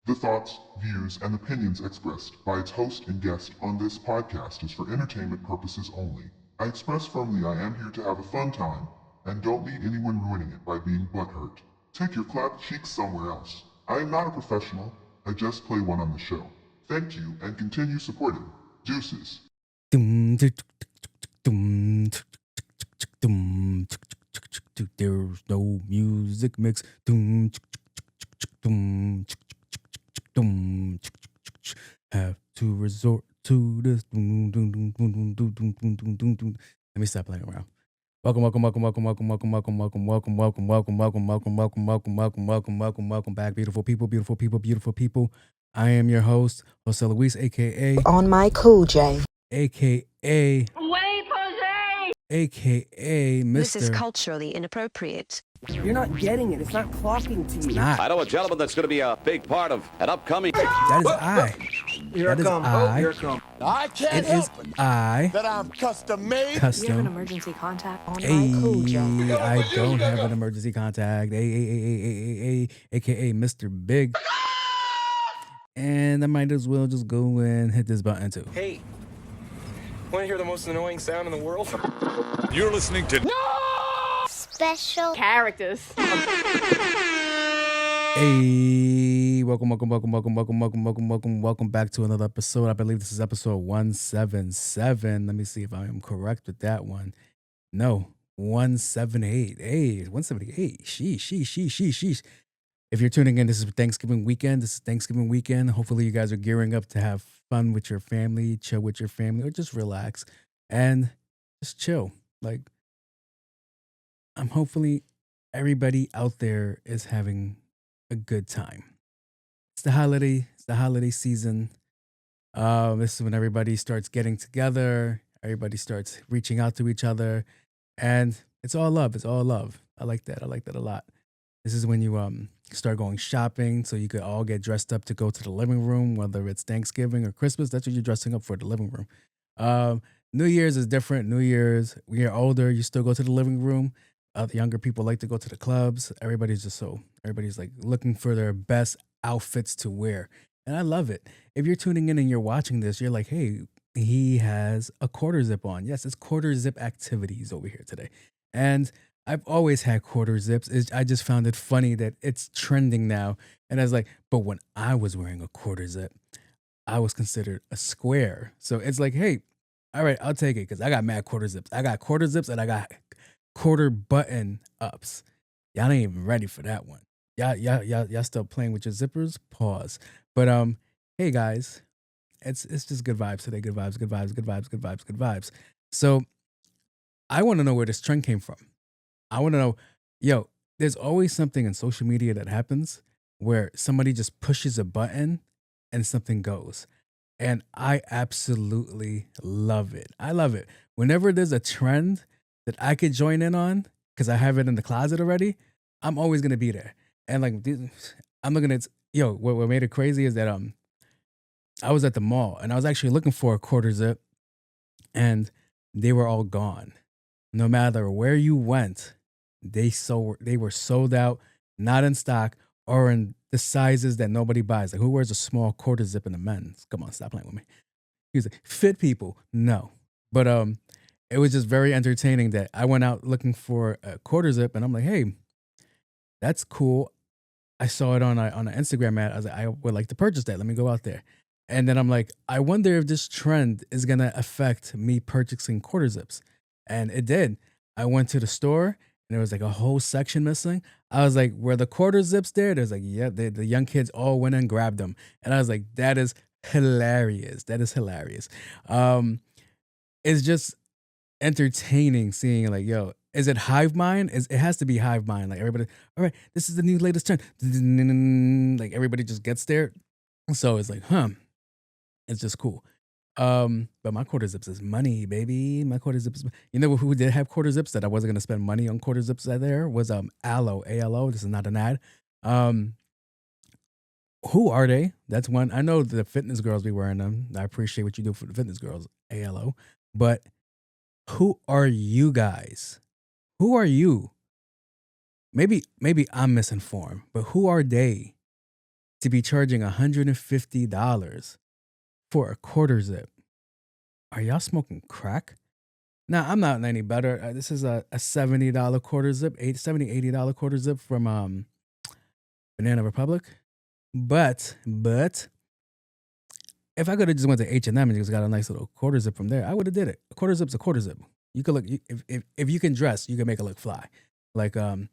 The thoughts, views, and opinions expressed by its host and guest on this podcast is for entertainment purposes only. I express firmly I am here to have a fun time, and don't need anyone ruining it by being butthurt. Take your clapped cheeks somewhere else. I am not a professional, I just play one on the show. Thank you, and continue supporting. Deuces. There's no music mix. Have to resort to this. Let me stop playing around. Welcome back, beautiful people. I am your host, Jose Luis, aka On my cool J. aka Wait, Jose! aka Mr. This is culturally inappropriate. You're not getting it. It's not clocking to you. Not. I know a gentleman that's going to be a big part of an upcoming. That is I. Here That I is come. I. Here I come. I can't It is help it I. that I'm custom made. You have an Custom. emergency contact on Hey, my cool J. I don't have an emergency contact. AKA Mr. Big. And I might as well just go and hit this button too. Hey, want to hear the most annoying sound in the world? You're listening to Special characters. Hey, welcome back to another episode. I believe this is episode 177. Let me see if I am correct with that one. No, 178. Hey, 178. Sheesh. If you're tuning in, this is Thanksgiving weekend. Hopefully you guys are gearing up to have fun with your family, chill with your family, or just relax and just chill. Like, hopefully everybody out there is having a good time. It's the holiday season. This is when everybody starts getting together. Everybody starts reaching out to each other, and it's all love. I like that a lot. This is when you start going shopping, so you could all get dressed up to go to the living room, whether it's Thanksgiving or Christmas. That's what you're dressing up for, the living room. New Year's is different. New Year's, when you're older, you still go to the living room. The younger people like to go to the clubs. Everybody's like looking for their best outfits to wear. And I love it. If you're tuning in and you're watching this, you're like, hey, he has a quarter zip on. Yes, it's quarter zip activities over here today. And I've always had quarter zips. I just found it funny that it's trending now. And I was like, but when I was wearing a quarter zip, I was considered a square. So it's like, hey, all right, I'll take it because I got mad quarter zips. I got quarter zips and I got quarter button ups. Y'all ain't even ready for that one. Y'all still playing with your zippers? Pause. But hey guys, it's just good vibes today. Good vibes. So I want to know where this trend came from. I want to know, there's always something in social media that happens where somebody just pushes a button and something goes. And I absolutely love it. I love it. Whenever there's a trend that I could join in on, because I have it in the closet already, I'm always going to be there. And like, I'm looking at, what made it crazy is that I was at the mall and I was actually looking for a quarter zip and they were all gone. No matter where you went, they were sold out, not in stock, or in the sizes that nobody buys. Like, who wears a small quarter zip in the men's? Come on, stop playing with me. He was like, fit people. No. But it was just very entertaining that I went out looking for a quarter zip and I'm like, hey, that's cool. I saw it on an Instagram ad. I was like, I would like to purchase that. Let me go out there. And then I'm like, I wonder if this trend is going to affect me purchasing quarter zips. And it did. I went to the store and there was like a whole section missing. I was like, were the quarter zips there? There's like, yeah, the young kids all went and grabbed them. And I was like, that is hilarious. It's just entertaining seeing like, is it hive mind? It has to be hive mind. Like everybody, all right, this is the new latest trend. Like everybody just gets there. So it's like, it's just cool. But my quarter zips is money, baby. My quarter zips is, who did have quarter zips that I wasn't gonna spend money on quarter zips there was Aloe, ALO. This is not an ad. Who are they? That's one. I know the fitness girls be wearing them. I appreciate what you do for the fitness girls, ALO. But who are you guys? Who are you? Maybe I'm misinformed, but who are they? to be charging $150 for a quarter zip. Are y'all smoking crack? Now, I'm not any better. This is a $70 quarter zip, $80 quarter zip from Banana Republic. But if I could have just went to H&M and just got a nice little quarter zip from there, I would have did it. A quarter zip's a quarter zip. You could look, if you can dress, you can make it look fly. Like, I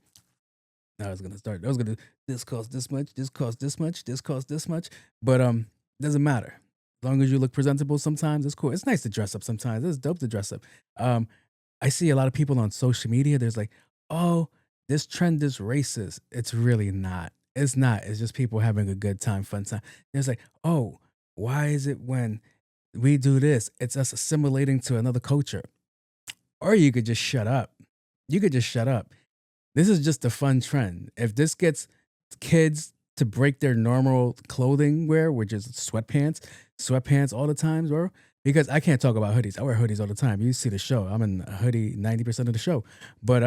was gonna this costs this much, this costs this much, this costs this much. But doesn't matter. As long as you look presentable sometimes, it's cool. It's nice to dress up sometimes. It's dope to dress up. I see a lot of people on social media, there's like, oh, this trend is racist. It's really not. It's not. It's just people having a good time, fun time. There's like, oh, why is it when we do this, it's us assimilating to another culture? Or you could just shut up. You could just shut up. This is just a fun trend. If this gets kids to break their normal clothing wear, which is sweatpants all the time, bro. Because I can't talk about hoodies. I wear hoodies all the time. You see the show. I'm in a hoodie 90% of the show. But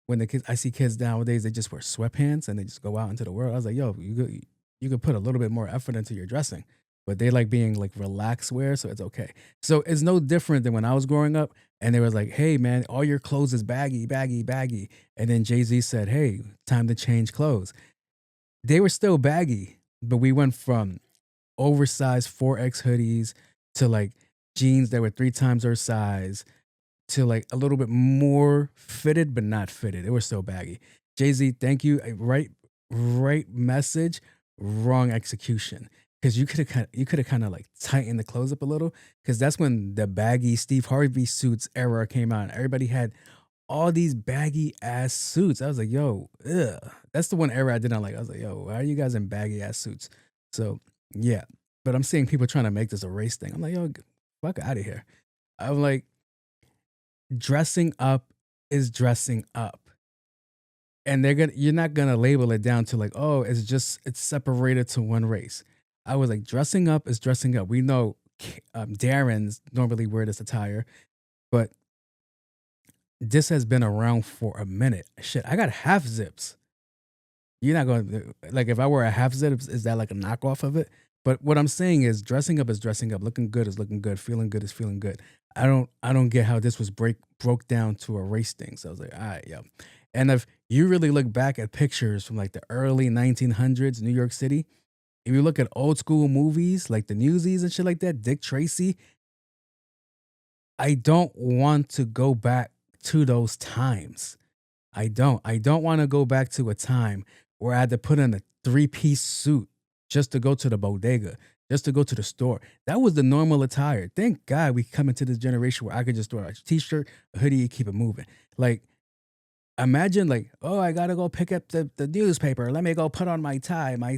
when I see kids nowadays, they just wear sweatpants and they just go out into the world. I was like, yo, you could put a little bit more effort into your dressing. But they like being like relaxed wear, so it's okay. So it's no different than when I was growing up and they was like, hey man, all your clothes is baggy, baggy, baggy. And then Jay-Z said, hey, time to change clothes. They were still baggy, but we went from oversized 4X hoodies to like jeans that were 3 times our size to like a little bit more fitted, but not fitted. It was still baggy. Jay-Z, thank you. Right message, wrong execution. Because you could have kind of like tightened the clothes up a little. Because that's when the baggy Steve Harvey suits era came out. Everybody had all these baggy ass suits. I was like, yo, ugh. That's the one era I didn't like. I was like, yo, why are you guys in baggy ass suits? So yeah. But I'm seeing people trying to make this a race thing. I'm like, yo, fuck out of here. I'm like, dressing up is dressing up. And you're not gonna label it down to like, oh, it's separated to one race. I was like, dressing up is dressing up. We know Darren's normally wear this attire, but this has been around for a minute. Shit, I got half zips. You're not going to, like, if I wear a half zip, is that like a knockoff of it? But what I'm saying is dressing up is dressing up. Looking good is looking good. Feeling good is feeling good. I don't get how this was broke down to a race thing. So I was like, all right, yo. And if you really look back at pictures from like the early 1900s, New York City, if you look at old school movies like the Newsies and shit like that, Dick Tracy, I don't want to go back to those times. I don't want to go back to a time where I had to put on a 3-piece suit just to go to the bodega, just to go to the store. That was the normal attire. Thank God we come into this generation where I could just throw a t-shirt, a hoodie, and keep it moving. Like, imagine like, oh, I gotta go pick up the newspaper. Let me go put on my tie, my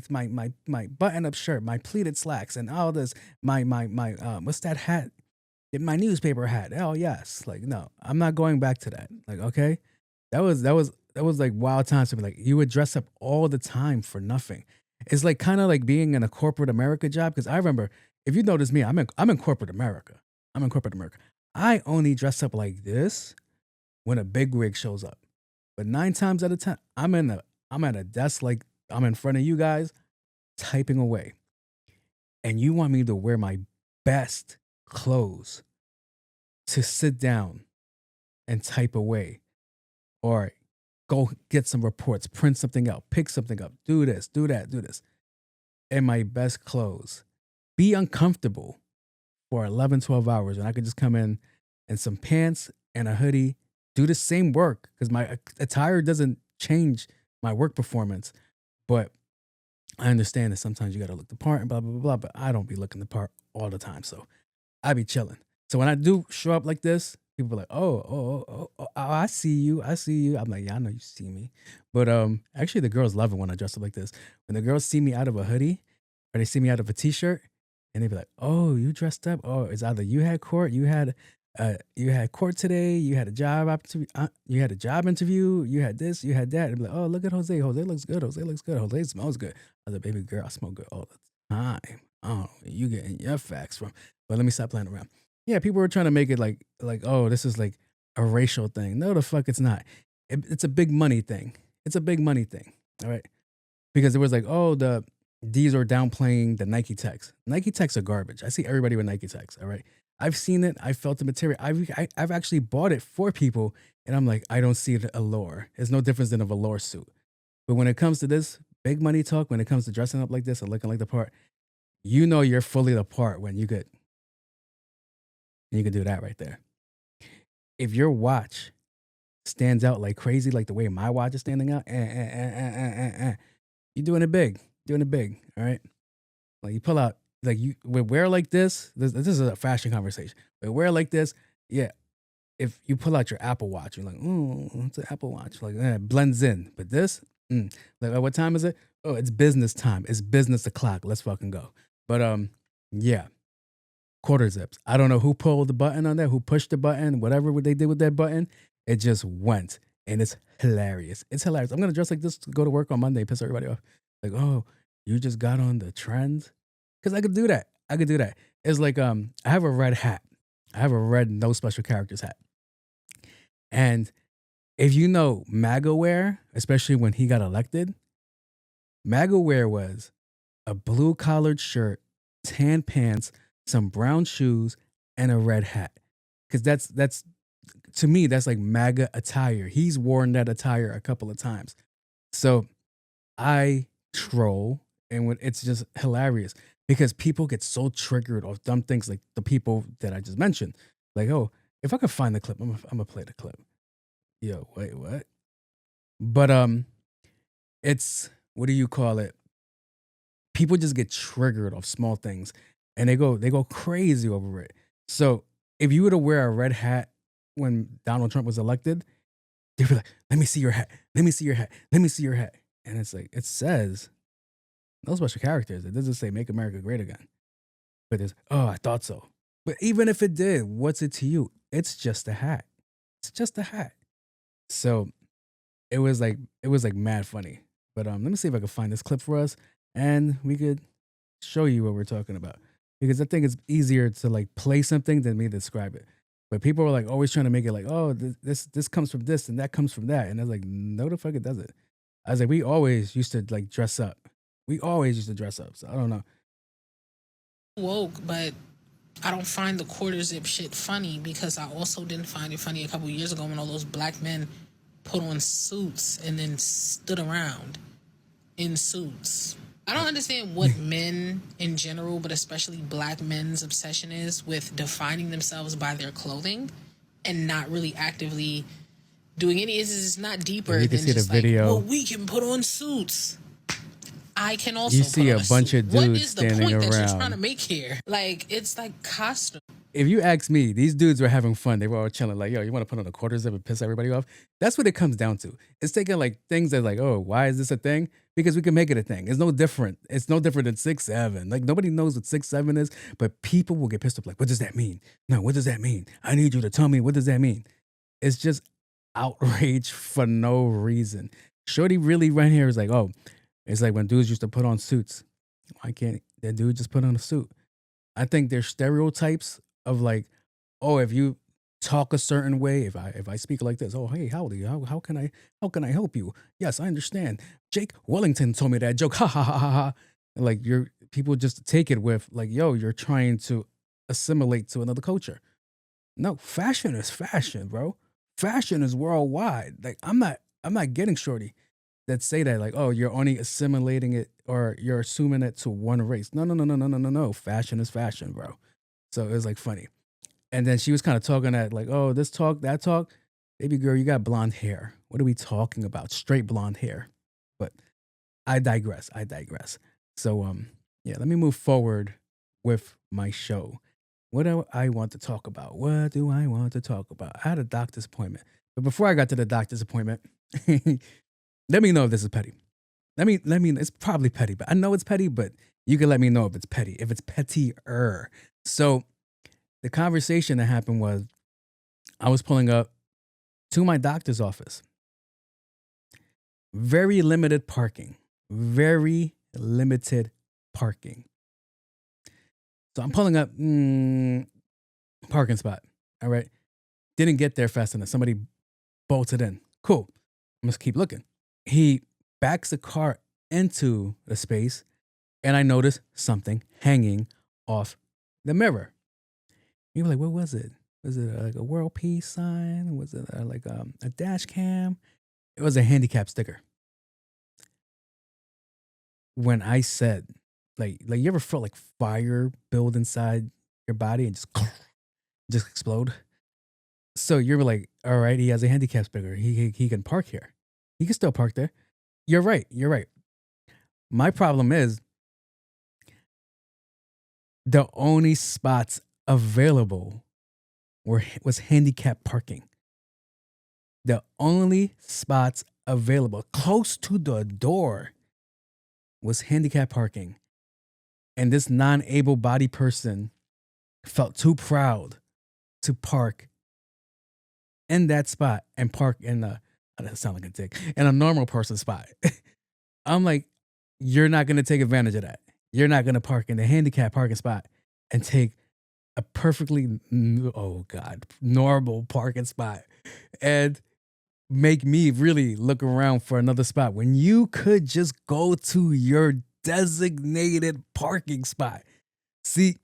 button-up shirt, my pleated slacks, and all this, my what's that hat? My newspaper hat. Oh yes. Like, no, I'm not going back to that. Like, okay. That was like wild times to me. Like, you would dress up all the time for nothing. It's like kind of like being in a corporate America job. Because I remember, if you notice me, I'm in corporate America. I only dress up like this when a big wig shows up. But 9 times out of 10, I'm at a desk like I'm in front of you guys, typing away. And you want me to wear my best clothes to sit down and type away, or go get some reports, print something out, pick something up, do this, do that, do this. In my best clothes. Be uncomfortable for 11, 12 hours. And I could just come in some pants and a hoodie, do the same work, because my attire doesn't change my work performance. But I understand that sometimes you got to look the part and blah, blah, blah, blah. But I don't be looking the part all the time. So I be chilling. So when I do show up like this, people are like, oh, I see you. I'm like, yeah, I know you see me. But actually the girls love it when I dress up like this. When the girls see me out of a hoodie or they see me out of a t-shirt and they be like, oh, you dressed up. Oh, it's either you had court, you had court today, you had a job interview, you had this, you had that. And be like, oh, look at Jose. Jose looks good. Jose smells good. I was like, baby girl, I smell good all the time. Oh, you getting your facts from. But let me stop playing around. Yeah, people were trying to make it like, oh, this is like a racial thing. No, the fuck it's not. It's a big money thing. It's a big money thing. All right. Because it was like, oh, the these are downplaying the Nike techs. Nike techs are garbage. I see everybody with Nike techs. All right. I've seen it. I felt the material. I've actually bought it for people, and I'm like, I don't see the allure. It's no difference than a velour suit. But when it comes to this big money talk, when it comes to dressing up like this and looking like the part, you know you're fully the part when you could do that right there. If your watch stands out like crazy, like the way my watch is standing out, you're doing it big. Doing it big, all right? Like you pull out, like you would wear like this is a fashion conversation. But wear like this, yeah. If you pull out your Apple Watch, you're like, oh, it's an Apple Watch. Like, it blends in. But this, like, what time is it? Oh, it's business time. It's business o'clock. Let's fucking go. But yeah, quarter zips. I don't know who pulled the button on that, who pushed the button, whatever they did with that button. It just went, and it's hilarious. It's hilarious. I'm gonna dress like this to go to work on Monday, piss everybody off. Like, oh, you just got on the trends? Because I could do that. It's like, I have a red hat. I have a red no special characters hat. And if you know MAGA wear, especially when he got elected, MAGA wear was a blue collared shirt, tan pants, some brown shoes, and a red hat. Because that's to me, that's like MAGA attire. He's worn that attire a couple of times. So I troll, and it's just hilarious because people get so triggered off dumb things like the people that I just mentioned. Like, oh, if I could find the clip, I'm gonna play the clip. Yo, wait, what? But it's, what do you call it? People just get triggered off small things, and they go crazy over it. So if you were to wear a red hat when Donald Trump was elected, they'd be like, "Let me see your hat. Let me see your hat. Let me see your hat." And it's like, it says no special characters. It doesn't say "Make America Great Again." But it's, oh, I thought so. But even if it did, what's it to you? It's just a hat. It's just a hat. So it was like mad funny. But let me see if I can find this clip for us, and we could show you what we're talking about. Because I think it's easier to like play something than me describe it. But people are like always trying to make it like, oh, this comes from this and that comes from that. And I was like, no, the fuck it doesn't. I was like, we always used to like dress up. We always used to dress up. So I don't know. Woke, but I don't find the quarter zip shit funny because I also didn't find it funny a couple years ago when all those black men put on suits and then stood around in suits. I don't understand what men in general, but especially black men's obsession is with defining themselves by their clothing and not really actively doing any. It's not deeper than just like, well, we can put on suits. I can also. You see a bunch of dudes what is the standing point around. that you're trying to make here? Like, it's like costume. If you ask me, these dudes were having fun. They were all chilling. Like, yo, you want to put on a quarter zip and piss everybody off? That's what it comes down to. It's taking like things that like, oh, why is this a thing? Because we can make it a thing. It's no different. It's no different than 6'7". Like nobody knows what 6'7" is, but people will get pissed off. Like, what does that mean? No, what does that mean? I need you to tell me what does that mean? It's just outrage for no reason. Shorty really right here is like, oh, it's like when dudes used to put on suits. Why can't that dude just put on a suit? I think there's stereotypes of like, oh, if you talk a certain way, if I speak like this, oh, hey, howdy, how can I help you? Yes, I understand. Jake Wellington told me that joke. Ha ha ha ha ha. Like people just take it with like, yo, you're trying to assimilate to another culture. No, fashion is fashion, bro. Fashion is worldwide. Like I'm not getting shorty that say that like, oh, you're only assimilating it or you're assuming it to one race. No. Fashion is fashion, bro. So it was like funny. And then she was kind of talking at like, oh, this talk, that talk. Baby girl, you got blonde hair. What are we talking about? Straight blonde hair. But I digress. So yeah, let me move forward with my show. What do I want to talk about? I had a doctor's appointment. But before I got to the doctor's appointment, let me know if this is petty. Let me, it's probably petty, but I know it's petty, but you can let me know if it's petty, if it's pettier. So the conversation that happened was I was pulling up to my doctor's office. Very limited parking. So I'm pulling up, parking spot. All right. Didn't get there fast enough. Somebody bolted in. Cool. I must keep looking. He backs the car into the space and I noticed something hanging off the mirror. You were like, what was it? Was it like a world peace sign? Was it like a dash cam? It was a handicap sticker. When I said, like you ever felt like fire build inside your body and just explode? So you're like, all right, he has a handicap sticker. He can park here. He can still park there. You're right. You're right. My problem is the only spots available was handicap parking. The only spots available close to the door was handicap parking. And this non-able-bodied person felt too proud to park in that spot and park in I don't sound like a dick, in a normal person spot. I'm like, you're not going to take advantage of that. You're not going to park in the handicap parking spot and take a perfectly, normal parking spot and make me really look around for another spot when you could just go to your designated parking spot. See,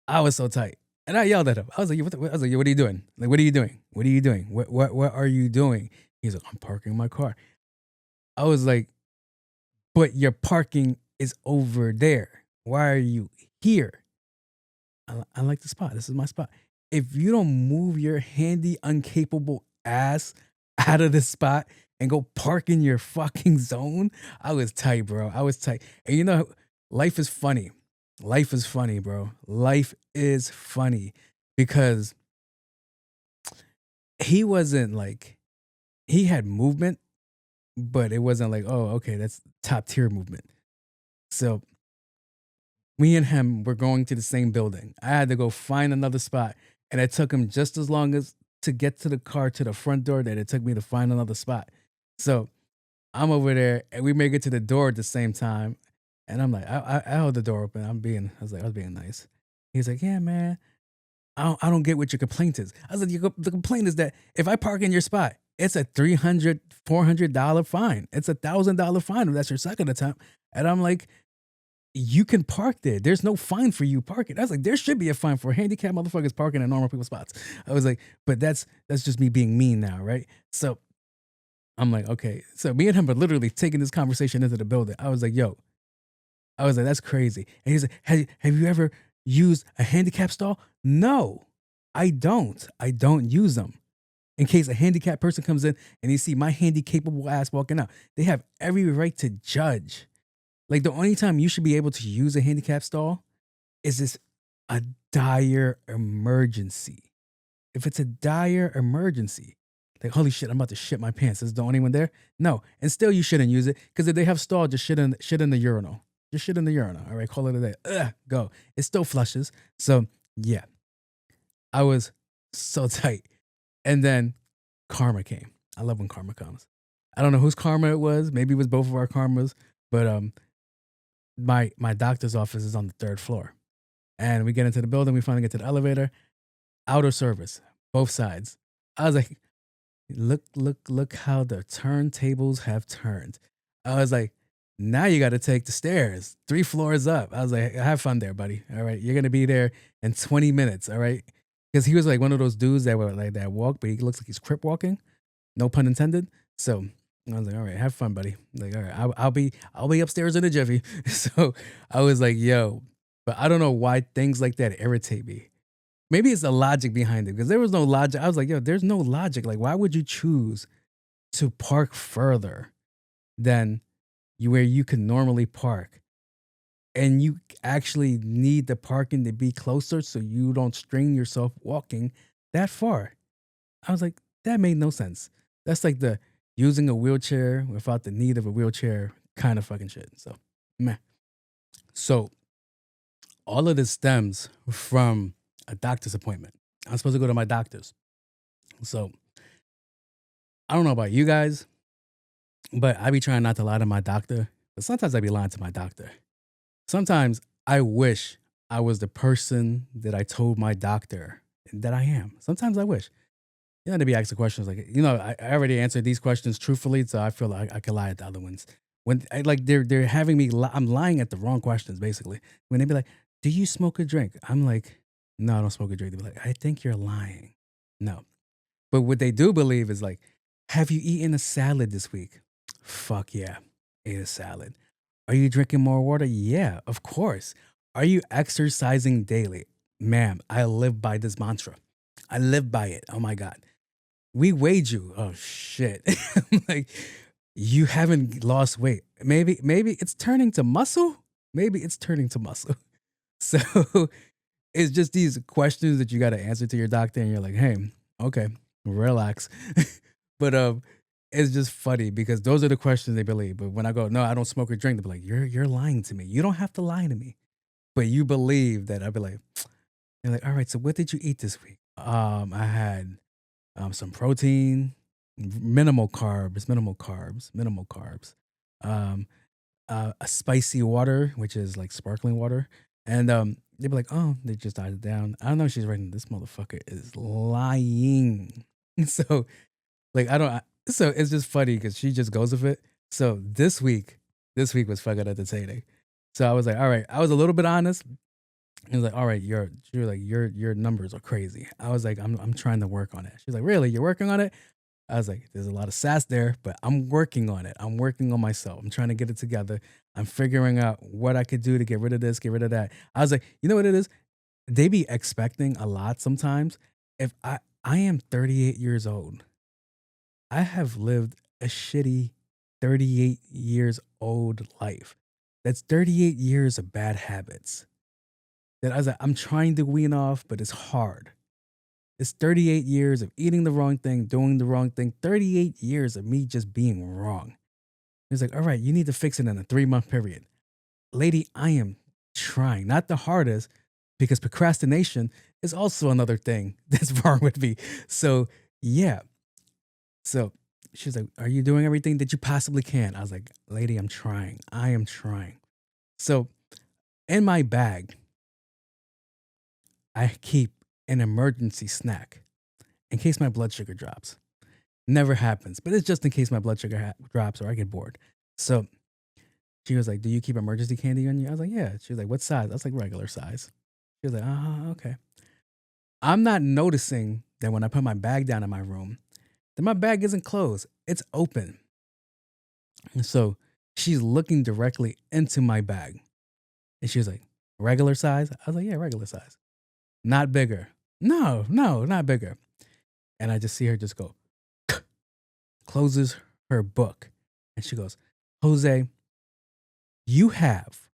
I was so tight. And I yelled at him. I was like, what are you doing? Like, what are you doing? What are you doing? What are you doing? He's like, I'm parking my car. I was like, but your parking is over there. Why are you here? I like the spot. This is my spot. If you don't move your handy, incapable ass out of this spot and go park in your fucking zone, I was tight, bro. I was tight. And you know, life is funny. Life is funny, bro. Life is funny because he wasn't like, he had movement, but it wasn't like, oh, okay, that's top tier movement. So me and him were going to the same building. I had to go find another spot, and it took him just as long as to get to the car to the front door that it took me to find another spot. So I'm over there, and we make it to the door at the same time. And I'm like, I held the door open. I was being nice. He's like, yeah, man, I don't get what your complaint is. I was like, the complaint is that if I park in your spot, it's a $300, $400 fine. It's $1,000 fine if that's your second attempt. And I'm like, you can park there. There's no fine for you parking. I was like, there should be a fine for handicapped motherfuckers parking in normal people's spots. I was like, but that's just me being mean now, right? So I'm like, okay. So me and him are literally taking this conversation into the building. I was like, that's crazy. And he's like, have you ever used a handicap stall? No, I don't. I don't use them. In case a handicapped person comes in and they see my handy-capable ass walking out, they have every right to judge. Like, the only time you should be able to use a handicap stall is this a dire emergency. If it's a dire emergency, like, holy shit, I'm about to shit my pants. Is the only one there? No. And still you shouldn't use it, because if they have stall, just shit in the urinal. Just shit in the urinal. All right, call it a day. Go. It still flushes. So, yeah. I was so tight. And then karma came. I love when karma comes. I don't know whose karma it was. Maybe it was both of our karmas. But my doctor's office is on the 3rd floor. And we get into the building. We finally get to the elevator. Outer service. Both sides. I was like, look how the turntables have turned. I was like, now you got to take the stairs 3 floors up. I was like, have fun there, buddy. All right. You're going to be there in 20 minutes. All right. Because he was like one of those dudes that were like that walk, but he looks like he's crip walking. No pun intended. So I was like, all right, have fun, buddy. Like, all right, I'll be upstairs in a jiffy. So I was like, yo, but I don't know why things like that irritate me. Maybe it's the logic behind it, because there was no logic. I was like, yo, there's no logic. Like, why would you choose to park further than where you can normally park? And you actually need the parking to be closer so you don't strain yourself walking that far. I was like, that made no sense. That's like the using a wheelchair without the need of a wheelchair kind of fucking shit. So, meh. So, all of this stems from a doctor's appointment. I'm supposed to go to my doctor's. So, I don't know about you guys, but I be trying not to lie to my doctor. But sometimes I be lying to my doctor. Sometimes I wish I was the person that I told my doctor that I am. Sometimes I wish. You know, to be asking questions like, I already answered these questions truthfully, so I feel like I can lie at the other ones. when they're having me, I'm lying at the wrong questions basically. When they be like, "Do you smoke or drink?" I'm like, "No, I don't smoke or drink." They be like, "I think you're lying." No, but what they do believe is like, "Have you eaten a salad this week?" Fuck yeah, ate a salad. Are you drinking more water? Yeah, of course. Are you exercising daily? Ma'am, I live by this mantra. I live by it. Oh my God. We weighed you. Oh shit. I'm like, you haven't lost weight. Maybe it's turning to muscle. Maybe it's turning to muscle. So it's just these questions that you got to answer to your doctor, and you're like, hey, okay, relax. But it's just funny because those are the questions they believe. But when I go, no, I don't smoke or drink, they're like, you're lying to me. You don't have to lie to me, but you believe that. I'd be like, they're like, all right, so what did you eat this week? I had some protein, minimal carbs. Um, a spicy water, which is like sparkling water, and they'd be like, "Oh, they just died down." I don't know. She's writing. This motherfucker is lying. So like I don't. So it's just funny because she just goes with it. So this week was fucking entertaining. So I was like, all right. I was a little bit honest. It was like, all right, you're like your numbers are crazy. I was like, I'm trying to work on it. She's like, really? You're working on it? I was like, there's a lot of sass there, but I'm working on it. I'm working on myself. I'm trying to get it together. I'm figuring out what I could do to get rid of this, get rid of that. I was like, you know what it is? They be expecting a lot sometimes. If I am 38 years old, I have lived a shitty 38 years old life. That's 38 years of bad habits. That I was like, I'm trying to wean off, but it's hard. It's 38 years of eating the wrong thing, doing the wrong thing, 38 years of me just being wrong. It's like, all right, you need to fix it in a 3-month period. Lady, I am trying, not the hardest, because procrastination is also another thing that's wrong with me. So, yeah. So she's like, are you doing everything that you possibly can? I was like, lady, I'm trying. I am trying. So in my bag, I keep an emergency snack in case my blood sugar drops. Never happens, but it's just in case my blood sugar drops or I get bored. So she was like, do you keep emergency candy on you? I was like, yeah. She was like, what size? I was like, regular size. She was like, okay. I'm not noticing that when I put my bag down in my room, that my bag isn't closed. It's open. And so she's looking directly into my bag. And she was like, regular size? I was like, yeah, regular size. Not bigger. No, not bigger. And I just see her just go, closes her book. And she goes, Jose, you have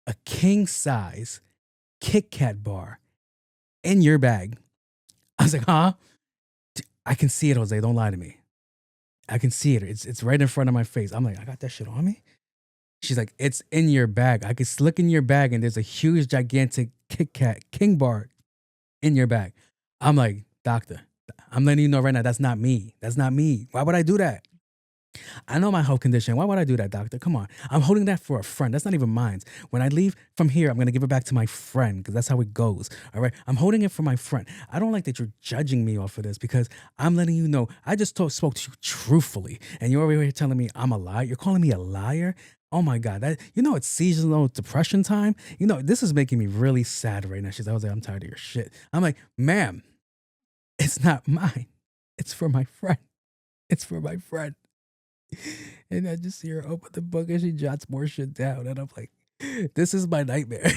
a king size Kit Kat bar in your bag. I was like, huh? I can see it, Jose. Don't lie to me. I can see it. It's right in front of my face. I'm like, I got that shit on me? She's like, it's in your bag. I can look in your bag and there's a huge, gigantic Kit Kat King bar in your bag. I'm like, doctor, I'm letting you know right now, that's not me. That's not me. Why would I do that? I know my health condition. Why would I do that, doctor? Come on. I'm holding that for a friend. That's not even mine. When I leave from here, I'm going to give it back to my friend because that's how it goes. All right. I'm holding it for my friend. I don't like that you're judging me off of this because I'm letting you know I just spoke to you truthfully. And you're over here telling me I'm a liar. You're calling me a liar. Oh my God. It's seasonal depression time. This is making me really sad right now. She's like, I'm tired of your shit. I'm like, ma'am, it's not mine. It's for my friend. It's for my friend. And I just see her open the book and she jots more shit down. And I'm like, this is my nightmare.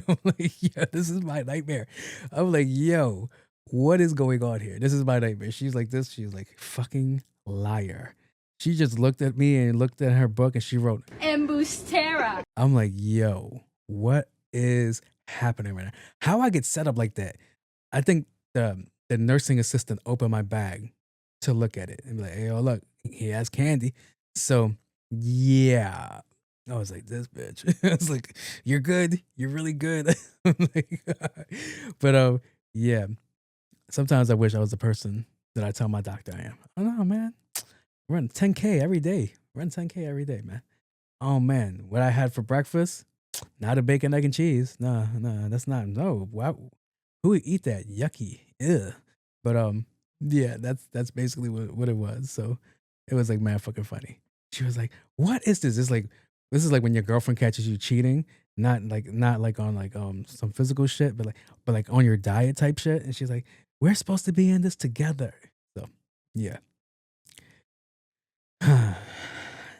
I'm like, yeah, this is my nightmare. I'm like, yo, what is going on here? This is my nightmare. She's like this. She's like, fucking liar. She just looked at me and looked at her book and she wrote, Embustera. I'm like, yo, what is happening right now? How I get set up like that? I think the nursing assistant opened my bag to look at it and be like, hey, oh, look, he has candy. So, yeah. I was like, this bitch. I was like, you're good. You're really good. But, yeah. Sometimes I wish I was the person that I tell my doctor I am. I don't know, man. Run 10K every day. Run 10K every day, man. Oh, man. What I had for breakfast, not a bacon, egg, and cheese. No, that's not. No. Wow. Who would eat that? Yucky. Ew. But, yeah, that's basically what it was. So it was like mad fucking funny. She was like, "What is this?" This is like when your girlfriend catches you cheating, not like on like some physical shit, but like on your diet type shit. And she's like, "We're supposed to be in this together." So yeah.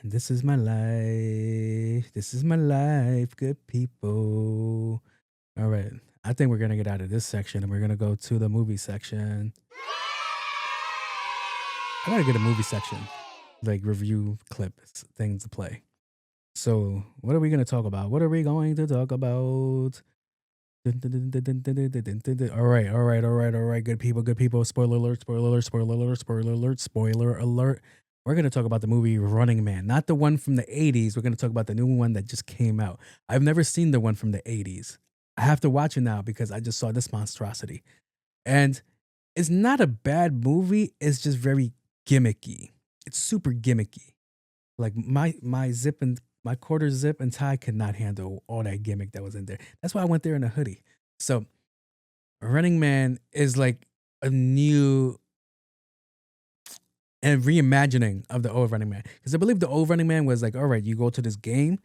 This is my life. This is my life, good people. All right. I think we're gonna get out of this section and we're gonna go to the movie section. I gotta get a movie section, like review clips, things to play. So, what are we gonna talk about? What are we going to talk about? All right, good people, good people. Spoiler alert, spoiler alert, spoiler alert, spoiler alert, spoiler alert. We're gonna talk about the movie Running Man, not the one from the 80s. We're gonna talk about the new one that just came out. I've never seen the one from the 80s. I have to watch it now because I just saw this monstrosity. And it's not a bad movie, it's just very gimmicky. It's super gimmicky. Like my zip and my quarter zip and tie could not handle all that gimmick that was in there. That's why I went there in a hoodie. So Running Man is like a new and reimagining of the old Running Man. Because I believe the old Running Man was like, all right, you go to this game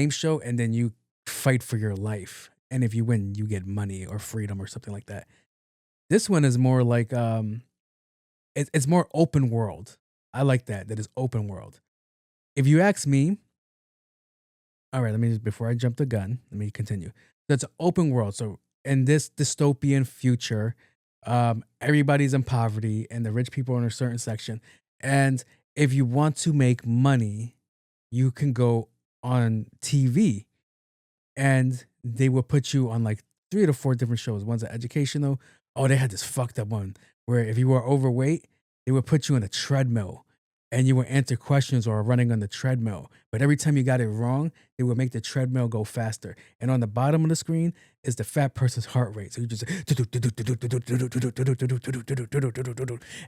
show, and then you fight for your life. And if you win, you get money or freedom or something like that. This one is more like it's more open world. I like that is open world. If you ask me, all right, before I jump the gun, let me continue. That's an open world. So in this dystopian future, everybody's in poverty and the rich people are in a certain section. And if you want to make money, you can go on TV and they will put you on like 3 to 4 different shows. One's an educational. Oh, they had this fucked up one where if you were overweight, they would put you in a treadmill and you would answer questions or running on the treadmill. But every time you got it wrong, they would make the treadmill go faster. And on the bottom of the screen is the fat person's heart rate. So you just and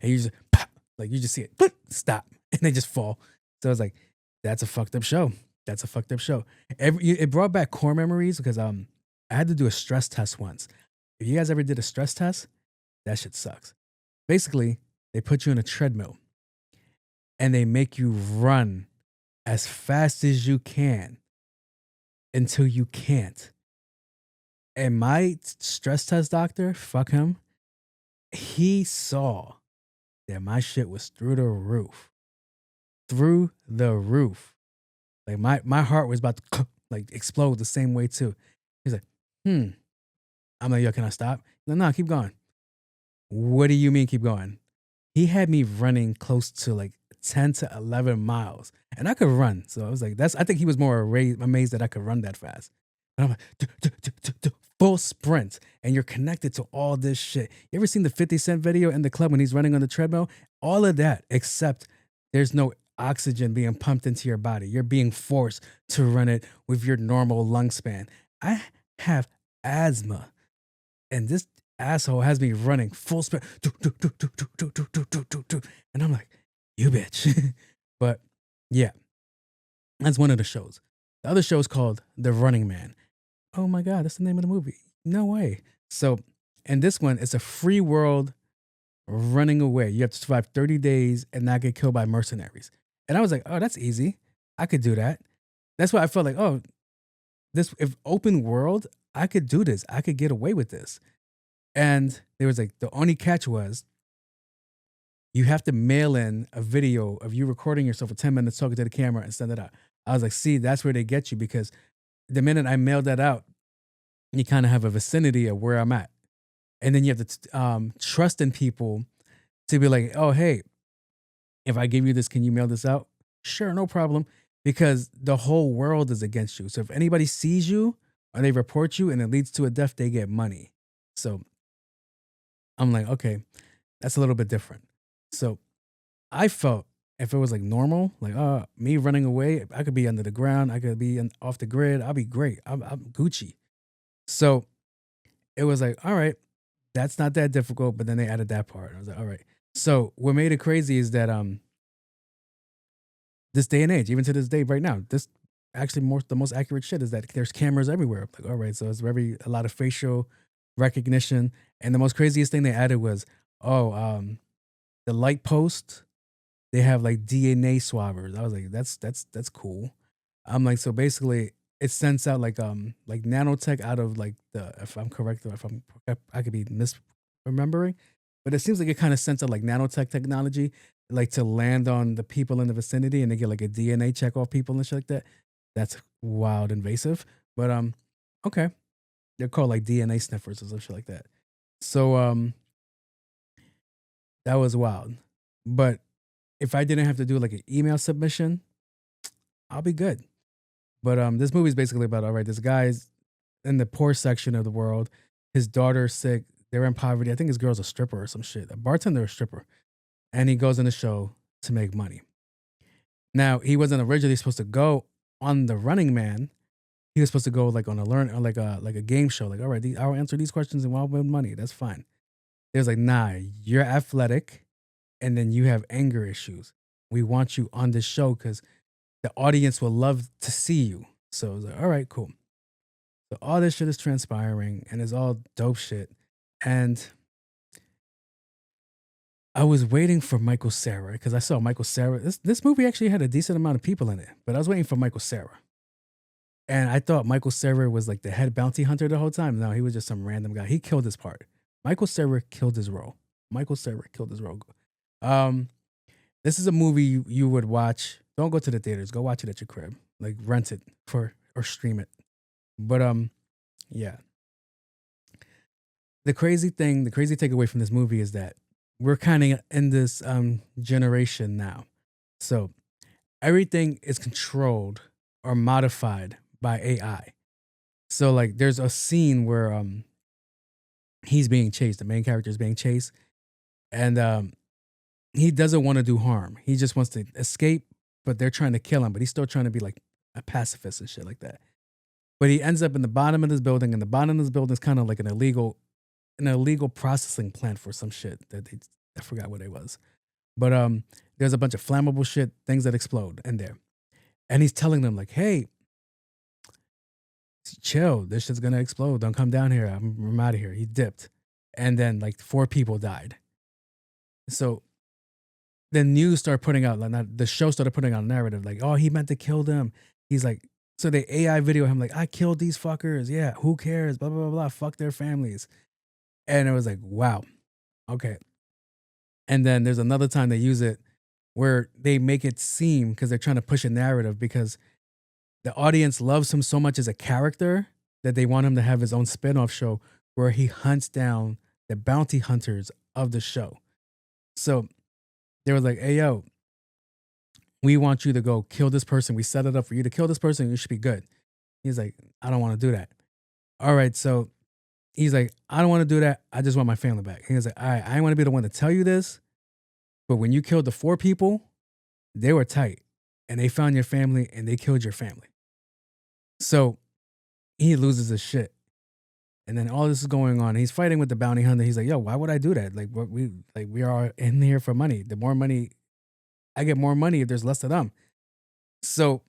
you just like you just see it stop and they just fall. So it's like that's a fucked up show. That's a fucked up show. It brought back core memories because I had to do a stress test once. If you guys ever did a stress test, that shit sucks. Basically, they put you in a treadmill and they make you run as fast as you can until you can't. And my stress test doctor, fuck him, he saw that my shit was through the roof. Through the roof. Like my heart was about to like explode the same way too. He's like, I'm like, yo, can I stop? He's like, no, keep going. What do you mean keep going? He had me running close to like 10 to 11 miles. And I could run. So I was like, I think he was more amazed that I could run that fast. And I'm like, full sprint. And you're connected to all this shit. You ever seen the 50 Cent video in the club when he's running on the treadmill? All of that, except there's no oxygen being pumped into your body. You're being forced to run it with your normal lung span. I have asthma. And this asshole has me running full speed. And I'm like, you bitch. But yeah, that's one of the shows. The other show is called The Running Man. Oh my God, that's the name of the movie. No way. So, and this one, it's a free world running away. You have to survive 30 days and not get killed by mercenaries. And I was like, oh, that's easy. I could do that. That's why I felt like, oh, if open world, I could do this. I could get away with this. And there was like, the only catch was you have to mail in a video of you recording yourself for 10 minutes talking to the camera and send it out. I was like, see, that's where they get you, because the minute I mailed that out, you kind of have a vicinity of where I'm at. And then you have to trust in people to be like, oh, hey, if I give you this, can you mail this out? Sure, no problem. Because the whole world is against you. So if anybody sees you or they report you and it leads to a death, they get money. So I'm like, okay, that's a little bit different. So I felt if it was like normal, like me running away, I could be under the ground, I could be off the grid, I'll be great. I'm Gucci. So it was like, all right, that's not that difficult. But then they added that part. I was like, all right. So what made it crazy is that this day and age, even to this day right now, this actually the most accurate shit is that there's cameras everywhere. Like, all right, so it's a lot of facial recognition. And the most craziest thing they added was, the light post they have like DNA swabbers. I was like, that's cool. I'm like, so basically it sends out like nanotech out of like the, if I'm correct or if I could be misremembering, but it seems like it kind of sends out like nanotech technology like to land on the people in the vicinity and they get like a DNA check off people and shit like that. That's wild invasive. But okay. They're called like DNA sniffers or some shit like that. So that was wild. But if I didn't have to do like an email submission, I'll be good. But this movie is basically about, all right, this guy's in the poor section of the world. His daughter's sick. They're in poverty. I think his girl's a stripper or some shit. A bartender or a stripper. And he goes on the show to make money. Now, he wasn't originally supposed to go on the Running Man. He was supposed to go like on like a game show. Like, all right, I'll answer these questions and I'll win money. That's fine. They was like, nah, you're athletic and then you have anger issues. We want you on this show because the audience will love to see you. So I was like, all right, cool. So all this shit is transpiring and it's all dope shit. And I was waiting for Michael Cera because I saw Michael Cera. This movie actually had a decent amount of people in it, but I was waiting for Michael Cera. And I thought Michael Cera was like the head bounty hunter the whole time. No, he was just some random guy. He killed his part. Michael Cera killed his role. This is a movie you would watch. Don't go to the theaters. Go watch it at your crib. Like rent it or stream it. But yeah. The crazy takeaway from this movie is that we're kind of in this generation now. So everything is controlled or modified by AI. So like there's a scene where he's being chased, the main character is being chased, and he doesn't want to do harm. He just wants to escape, but they're trying to kill him, but he's still trying to be like a pacifist and shit like that. But he ends up in the bottom of this building, and the bottom of this building is kind of like an illegal processing plant for some shit that I forgot what it was. But there's a bunch of flammable shit, things that explode in there. And he's telling them like, hey, chill, this shit's gonna explode. Don't come down here. I'm out of here. He dipped. And then like 4 people died. So the news started putting out, the show started putting out a narrative like, oh, he meant to kill them. He's like, so they AI video him like, I killed these fuckers. Yeah, who cares? Blah, blah, blah, blah. Fuck their families. And it was like, wow. Okay. And then there's another time they use it where they make it seem, because they're trying to push a narrative, because the audience loves him so much as a character that they want him to have his own spin-off show where he hunts down the bounty hunters of the show. So they were like, hey, yo, we want you to go kill this person. We set it up for you to kill this person. You should be good. He's like, I don't want to do that. All right. So he's like, I don't want to do that. I just want my family back. He was like, all right, I ain't want to be the one to tell you this, but when you killed the 4 people, they were tight and they found your family and they killed your family. So he loses his shit. And then all this is going on. He's fighting with the bounty hunter. He's like, yo, why would I do that? Like, we are in here for money. The more money, I get more money if there's less of them. So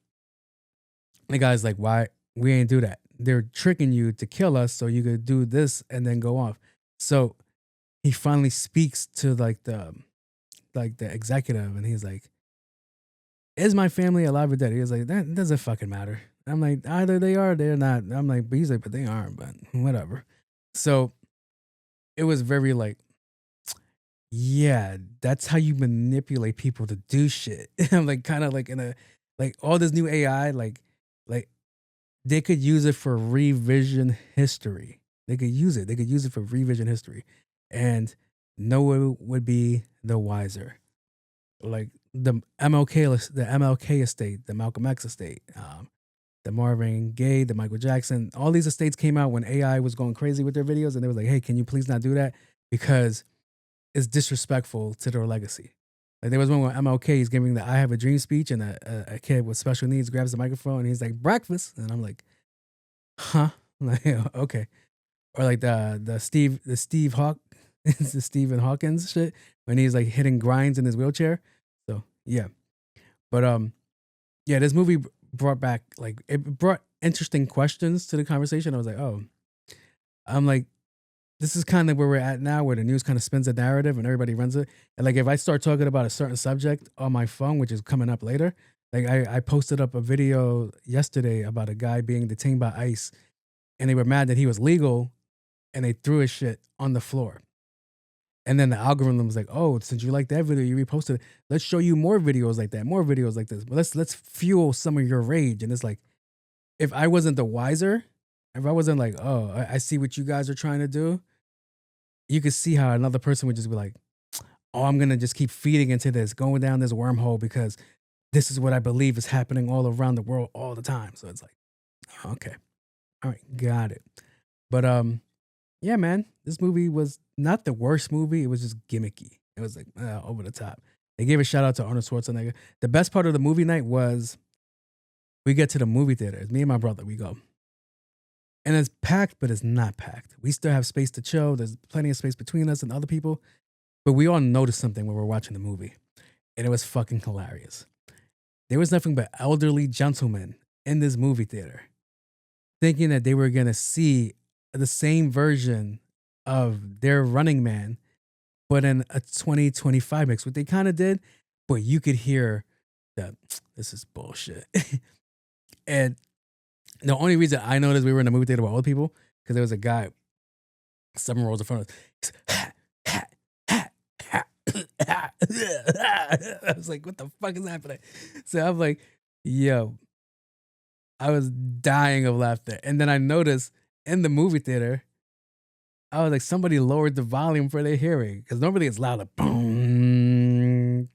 the guy's like, why? We ain't do that. They're tricking you to kill us so you could do this and then go off. So he finally speaks to like the executive, and he's like, is my family alive or dead? He was like, that doesn't fucking matter. I'm like, either they are or they're not. I'm like, but he's like, but they aren't, but whatever. So it was very like, yeah, that's how you manipulate people to do shit. I'm like, kind of like in a, like all this new AI, like they could use it for revision history. They could use it for revision history. And no one would be the wiser. Like the MLK estate, the Malcolm X estate, the Marvin Gaye, the Michael Jackson, all these estates came out when AI was going crazy with their videos, and they was like, hey, can you please not do that? Because it's disrespectful to their legacy. Like there was one where MLK is giving the I Have a Dream speech, and a kid with special needs grabs the microphone and he's like, breakfast. And I'm like, huh? Like, okay. Or like the Stephen Hawkins shit when he's like hitting grinds in his wheelchair. So yeah. But yeah, this movie brought back, like, it brought interesting questions to the conversation. I was like, oh, I'm like, this is kind of where we're at now, where the news kind of spins a narrative and everybody runs it. And like, if I start talking about a certain subject on my phone, which is coming up later, like I posted up a video yesterday about a guy being detained by ICE, and they were mad that he was legal, and they threw his shit on the floor. And then the algorithm was like, "Oh, since you like that video, you reposted it. Let's show you more videos like that, more videos like this. But let's fuel some of your rage." And it's like, if I wasn't the wiser, if I wasn't like, "Oh, I see what you guys are trying to do," you could see how another person would just be like, "Oh, I'm gonna just keep feeding into this, going down this wormhole because this is what I believe is happening all around the world all the time." So it's like, okay, all right, got it. But yeah, man, this movie was not the worst movie. It was just gimmicky. It was like over the top. They gave a shout out to Arnold Schwarzenegger. The best part of the movie night was we get to the movie theater. Me and my brother, we go. And it's packed, but it's not packed. We still have space to chill. There's plenty of space between us and other people. But we all noticed something when we were watching the movie. And it was fucking hilarious. There was nothing but elderly gentlemen in this movie theater thinking that they were going to see the same version of their Running Man, but in a 2025 mix. What they kind of did, but you could hear that this is bullshit. And the only reason I noticed we were in a movie theater with old people, because there was a guy, 7 rows in front of us. I was like, what the fuck is happening? So I'm like, yo, I was dying of laughter. And then I noticed in the movie theater, I was like, somebody lowered the volume for their hearing, because normally it's louder. Boom.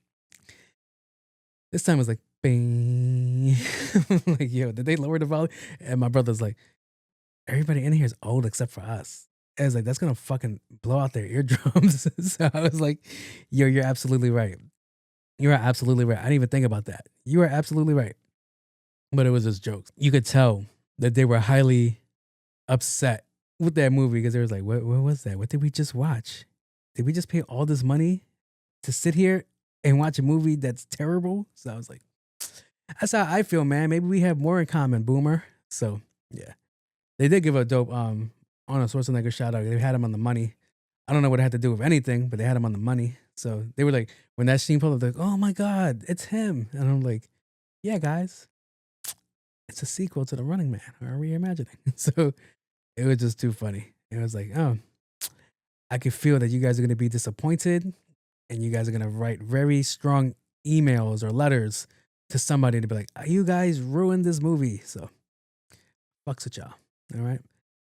This time it was like, bing. I'm like, yo, did they lower the volume? And my brother's like, everybody in here is old except for us. I was like, that's gonna fucking blow out their eardrums. So I was like, yo, you're absolutely right. You are absolutely right. I didn't even think about that. You are absolutely right. But it was just jokes. You could tell that they were highly upset with that movie, because they was like, what was that? What did we just watch? Did we just pay all this money to sit here and watch a movie that's terrible? So I was like, that's how I feel, man. Maybe we have more in common, Boomer. So yeah. They did give a dope Arnold Schwarzenegger shout out. They had him on the money. I don't know what it had to do with anything, but they had him on the money. So they were like, when that scene pulled up, they're like, oh my God, it's him. And I'm like, yeah, guys, it's a sequel to The Running Man, or reimagining. So it was just too funny. It was like, oh, I could feel that you guys are going to be disappointed, and you guys are going to write very strong emails or letters to somebody to be like, you guys ruined this movie. So fucks with y'all. All right.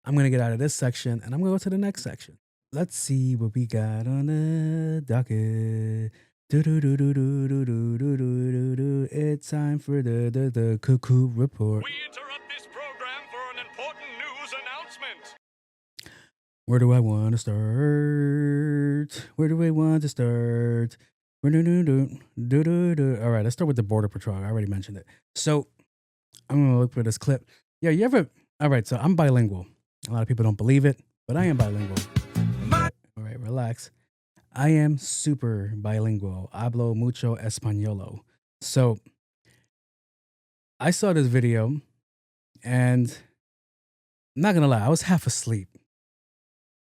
I'm going to get out of this section, and I'm going to go to the next section. Let's see what we got on the docket. It's time for the cuckoo report. We interrupt this program for an important news announcement. Where do I want to start? Where do I want to start? All right, let's start with the Border Patrol. I already mentioned it. So I'm going to look for this clip. Yeah, you ever... All right, so I'm bilingual. A lot of people don't believe it, but I am bilingual. All right, relax. I am super bilingual. Hablo mucho españolo. So I saw this video, and I'm not going to lie, I was half asleep.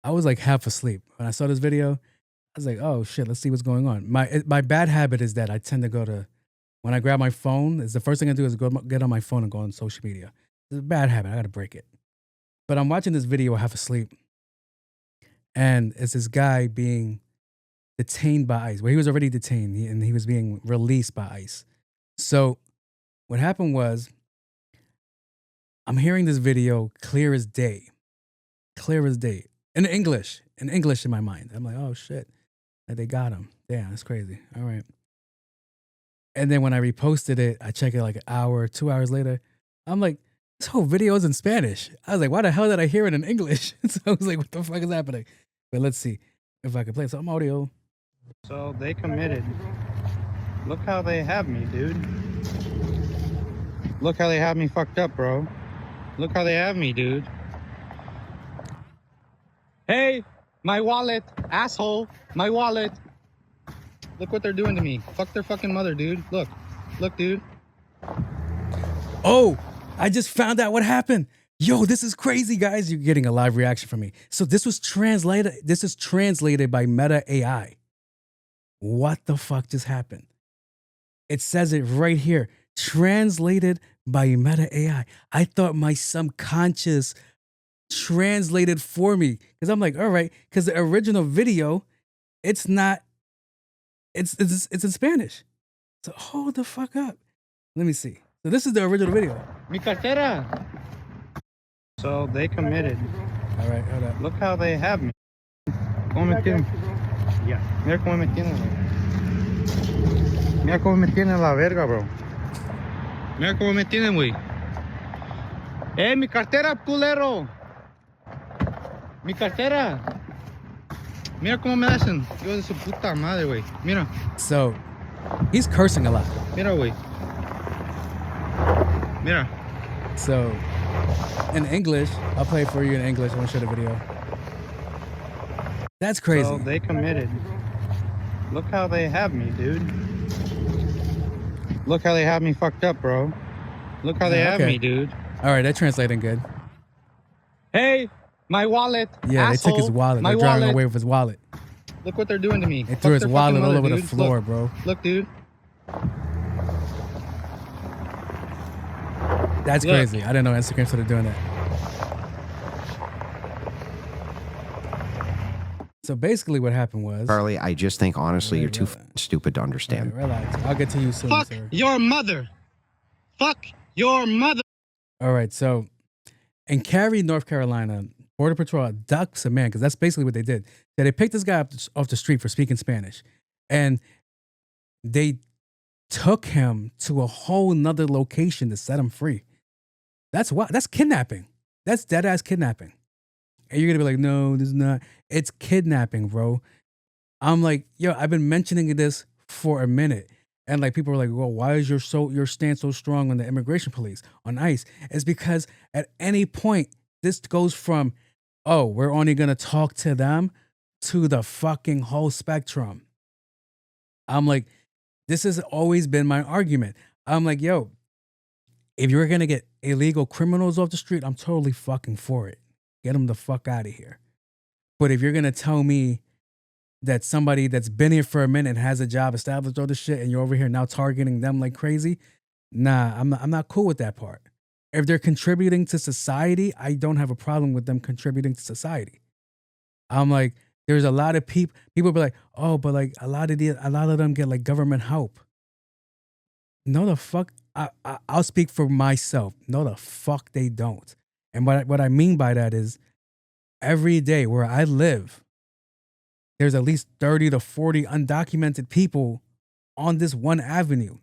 I was like half asleep. When I saw this video, I was like, oh shit, let's see what's going on. My bad habit is that I tend to go to, when I grab my phone, it's the first thing I do is go get on my phone and go on social media. It's a bad habit. I got to break it. But I'm watching this video half asleep, and it's this guy being detained by ICE. Well, he was already detained, and he was being released by ICE. So what happened was, I'm hearing this video clear as day. In English in my mind. I'm like, oh shit, like they got him. Damn, that's crazy. All right. And then when I reposted it, I check it like an hour, 2 hours later. I'm like, this whole video is in Spanish. I was like, why the hell did I hear it in English? So I was like, what the fuck is happening? But let's see if I can play some audio. So they committed. Look how they have me, dude. Look how they have me fucked up, bro. Look how they have me, dude. Hey, my wallet, asshole, my wallet. Look what they're doing to me. Fuck their fucking mother, dude. Look, dude. Oh, I just found out what happened. Yo, this is crazy, guys. You're getting a live reaction from me. So this was translated. This is translated by Meta AI. What the fuck just happened? It says it right here. Translated by Meta AI. I thought my subconscious translated for me. Because I'm like, all right, because the original video, it's not, it's in Spanish. So hold the fuck up. Let me see. So this is the original video. Mi cartera. So they committed. All right, hold up. Look how they have me. ¿Cómo me tienen? Yeah. Mira cómo me tienen, güey. Mira cómo me tienen la verga, bro. Mira cómo me tienen, güey. Mi cartera, culero. Mi cartera. Mira cómo me hacen. Hijo de su puta madre, güey. Mira. So he's cursing a lot. Mira, güey. Mira. So in English, I'll play it for you in English. I want to show the video. That's crazy. So they committed. Look how they have me, dude. Look how they have me fucked up, bro. Look how they have me, dude. All right, that translating good. Hey, my wallet. Yeah, asshole. they took his wallet. My They're driving wallet. away with his wallet. Look what they're doing to me. They threw his wallet all over the floor, bro. Look, dude. That's Look. crazy. I didn't know Instagram started doing that. So basically what happened was... Charlie, I just think, honestly, you're too stupid to All understand. right, relax. I'll get to you soon, Fuck sir. your mother. Fuck your mother. All right, so in Cary, North Carolina, Border Patrol abducts a man, because that's basically what they did. They picked this guy up off the street for speaking Spanish, and they took him to a whole nother location to set him free. That's kidnapping. That's dead-ass kidnapping. And you're going to be like, no, this is not. It's kidnapping, bro. I'm like, yo, I've been mentioning this for a minute. And like people are like, well, why is your stance so strong on the immigration police, on ICE? It's because at any point, this goes from, oh, we're only going to talk to them to the fucking whole spectrum. I'm like, this has always been my argument. I'm like, yo, if you're going to get illegal criminals off the street, I'm totally fucking for it. Get them the fuck out of here. But if you're going to tell me that somebody that's been here for a minute and has a job established, all this shit, and you're over here now targeting them like crazy, nah, I'm not cool with that part. If they're contributing to society, I don't have a problem with them contributing to society. I'm like, there's a lot of people be like, oh, but like a lot of them get like government help. No, the fuck. I'll speak for myself. No, the fuck they don't. And what I mean by that is every day where I live, there's at least 30 to 40 undocumented people on this one avenue.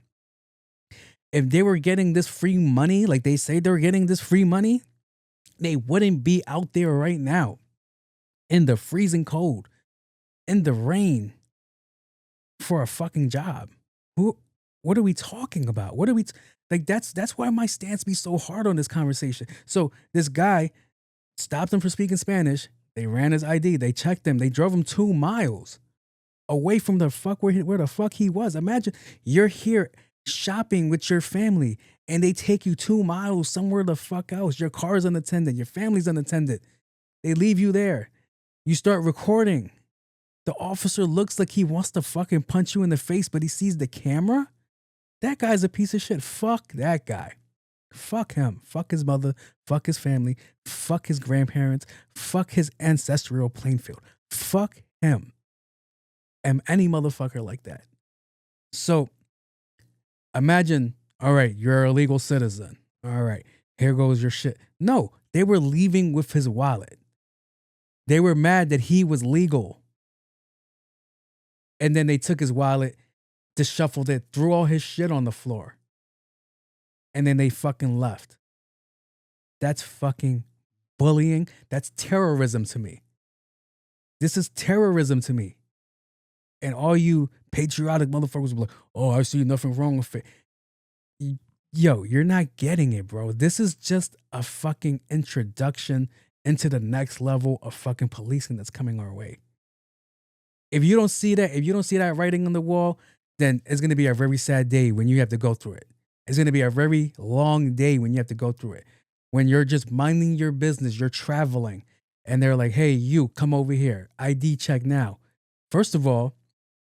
If they were getting this free money, like they say they're getting this free money, they wouldn't be out there right now in the freezing cold, in the rain for a fucking job. What are we talking about? What are we like? That's why my stance be so hard on this conversation. So this guy stopped him for speaking Spanish. They ran his ID. They checked him. They drove him 2 miles away from the fuck where the fuck he was. Imagine you're here shopping with your family and they take you 2 miles somewhere the fuck else. Your car's unattended. Your family's unattended. They leave you there. You start recording. The officer looks like he wants to fucking punch you in the face, but he sees the camera. That guy's a piece of shit. Fuck that guy. Fuck him. Fuck his mother. Fuck his family. Fuck his grandparents. Fuck his ancestral playing field. Fuck him. And any motherfucker like that. So imagine, all right, you're a legal citizen. All right, here goes your shit. No, they were leaving with his wallet. They were mad that he was legal. And then they took his wallet, disheveled it, threw all his shit on the floor. And then they fucking left. That's fucking bullying. That's terrorism to me. This is terrorism to me. And all you patriotic motherfuckers will be like, oh, I see nothing wrong with it. Yo, you're not getting it, bro. This is just a fucking introduction into the next level of fucking policing that's coming our way. If you don't see that writing on the wall, then it's going to be a very sad day when you have to go through it. It's going to be a very long day when you have to go through it. when you're just minding your business, you're traveling, and they're like, hey, you come over here, ID check now. First of all,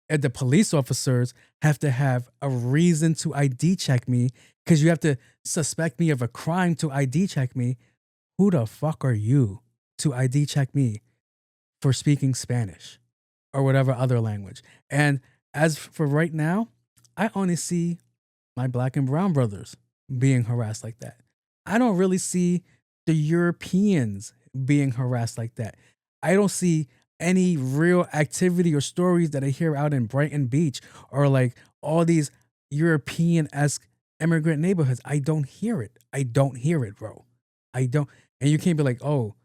the police officers have to have a reason to ID check me because you have to suspect me of a crime to ID check me. Who the fuck are you to ID check me for speaking Spanish or whatever other language? And as for right now, I only see my black and brown brothers being harassed like that. I don't really see the Europeans being harassed like that. I don't see any real activity or stories that I hear out in Brighton Beach or like all these European-esque immigrant neighborhoods. I don't hear it. I don't hear it, bro. I don't. And you can't be like, oh,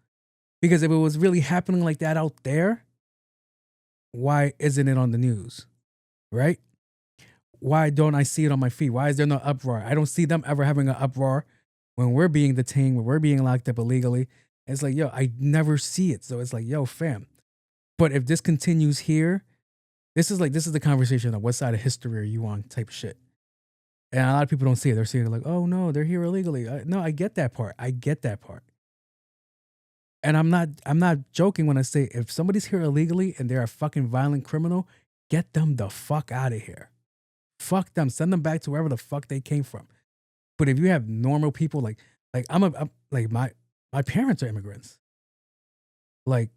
because if it was really happening like that out there, why isn't it on the news? Right? Why don't I see it on my feed? Why is there no uproar? I don't see them ever having an uproar when we're being detained, when we're being locked up illegally. It's like, yo, I never see it. So it's like, yo, fam. But if this continues here, this is the conversation of what side of history are you on type of shit. And a lot of people don't see it. They're seeing it like, oh no, they're here illegally. No, I get that part. I get that part. And I'm not joking when I say if somebody's here illegally and they're a fucking violent criminal, get them the fuck out of here. Fuck them. Send them back to wherever the fuck they came from. But if you have normal people like I'm like my parents are immigrants. Like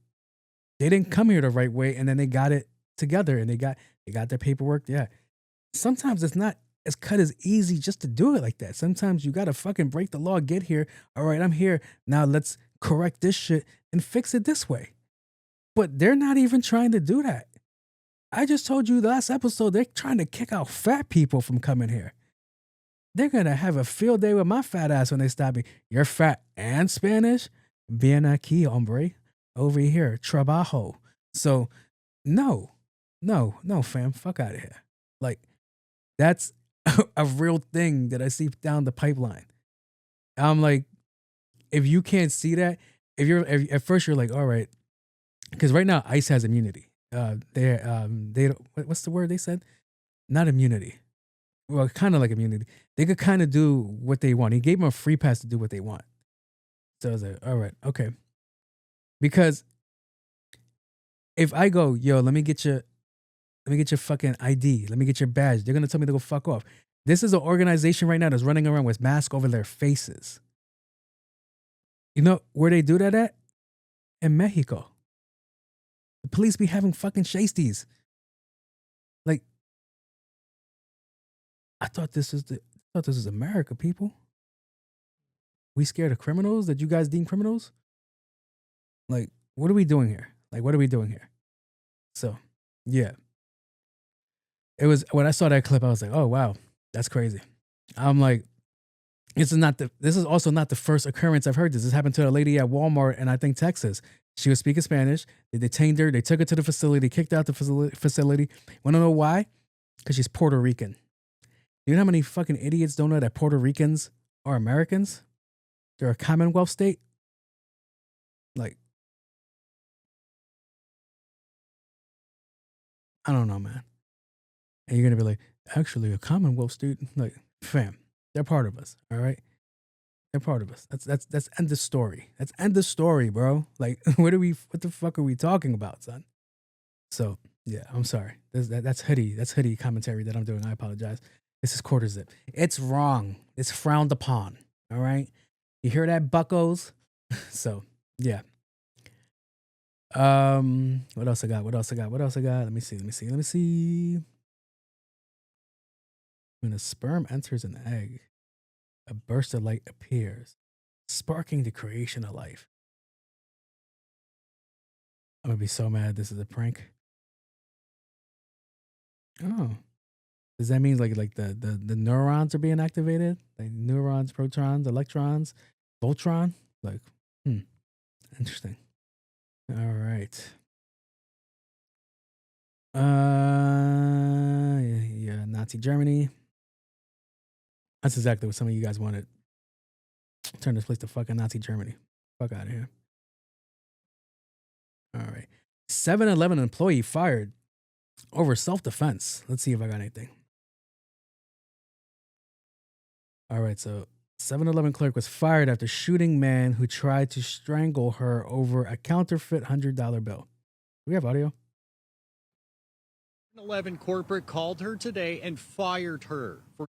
they didn't come here the right way and then they got it together and they got their paperwork. Yeah. Sometimes it's not as cut as easy just to do it like that. Sometimes you got to fucking break the law, get here. All right, I'm here. Now let's correct this shit and fix it this way. But they're not even trying to do that. I just told you last episode, they're trying to kick out fat people from coming here. They're going to have a field day with my fat ass when they stop me. You're fat and Spanish? Bien aquí, hombre. Over here, trabajo. So, no, fam, fuck out of here. Like, that's a real thing that I see down the pipeline. I'm like, if you can't see that, if at first you're like, all right, because right now ICE has immunity. They don't, what's the word they said? Not immunity. Well, kind of like immunity. They could kind of do what they want. He gave them a free pass to do what they want. So I was like, all right, okay. Because if I go, yo, let me get your fucking ID. Let me get your badge. They're going to tell me to go fuck off. This is an organization right now that's running around with masks over their faces. You know where they do that at? In Mexico. The police be having fucking shasties. Like, I thought this is America, people. We scared of criminals that you guys deem criminals? Like, what are we doing here? Like, what are we doing here? So, yeah. It was, when I saw that clip, I was like, oh, wow, that's crazy. I'm like, this is also not the first occurrence I've heard this. This happened to a lady at Walmart in, I think, Texas. She was speaking Spanish. They detained her. They took her to the facility, kicked out the facility. Want to know why? Because she's Puerto Rican. You know how many fucking idiots don't know that Puerto Ricans are Americans? They're a Commonwealth state. Like, I don't know, man. And you're going to be like, actually, a Commonwealth state? Like, fam, they're part of us, all right? They're part of us. That's end the story. That's end the story, bro. Like, what the fuck are we talking about, son? So, yeah, I'm sorry. That's hoodie commentary that I'm doing. I apologize. This is quarter zip. It's wrong. It's frowned upon, all right? You hear that, buckos? So, yeah. What else I got? Let me see. When a sperm enters an egg, a burst of light appears, sparking the creation of life. I'm gonna be so mad this is a prank. Oh. Does that mean like the neurons are being activated? Like neurons, protons, electrons, Voltron? Like, interesting. All right. Yeah, Nazi Germany. That's exactly what some of you guys wanted. Turn this place to fucking Nazi Germany. Fuck out of here. All right. 7-Eleven employee fired over self-defense. Let's see if I got anything. All right, so 7-Eleven clerk was fired after shooting man who tried to strangle her over a counterfeit $100 bill. Do we have audio? 7-Eleven corporate called her today and fired her for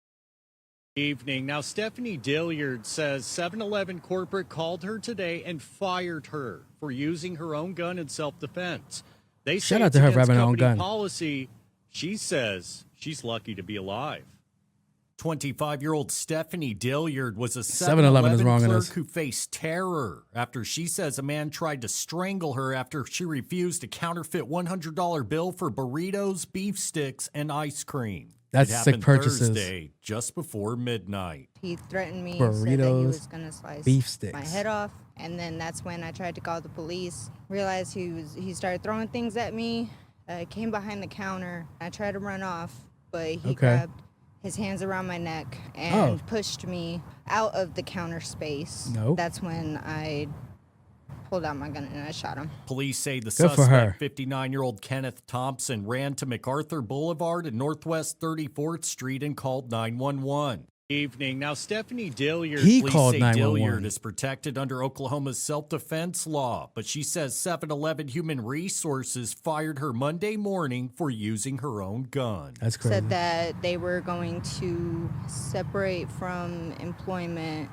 evening. Now, Stephanie Dilliard says 7-Eleven corporate called her today and fired her for using her own gun in self-defense. They say Shout out to her for against having her own company gun. policy. She says she's lucky to be alive. 25-year-old Stephanie Dilliard was a 7-Eleven is 7-Eleven wrong in clerk this. who faced terror after she says a man tried to strangle her after she refused a counterfeit $100 bill for burritos, beef sticks, and ice cream. That's It sick happened purchases. Thursday, just before midnight. He threatened me, said that he Burritos, was gonna slice beef sticks. my head off, and then that's when I tried to call the police. Realized he started throwing things at me. Came behind the counter. I tried to run off, but he grabbed his hands around my neck and pushed me out of the counter space. Nope. That's when I pulled out my gun and I shot him. Police say the Good for her. suspect, 59-year-old Kenneth Thompson, ran to MacArthur Boulevard and Northwest 34th Street and called 911. Evening. Now, Stephanie Dilliard, He police called say 911. Dilliard is protected under Oklahoma's self-defense law, but she says 7-Eleven Human Resources fired her Monday morning for using her own gun. That's crazy. Said that they were going to separate from employment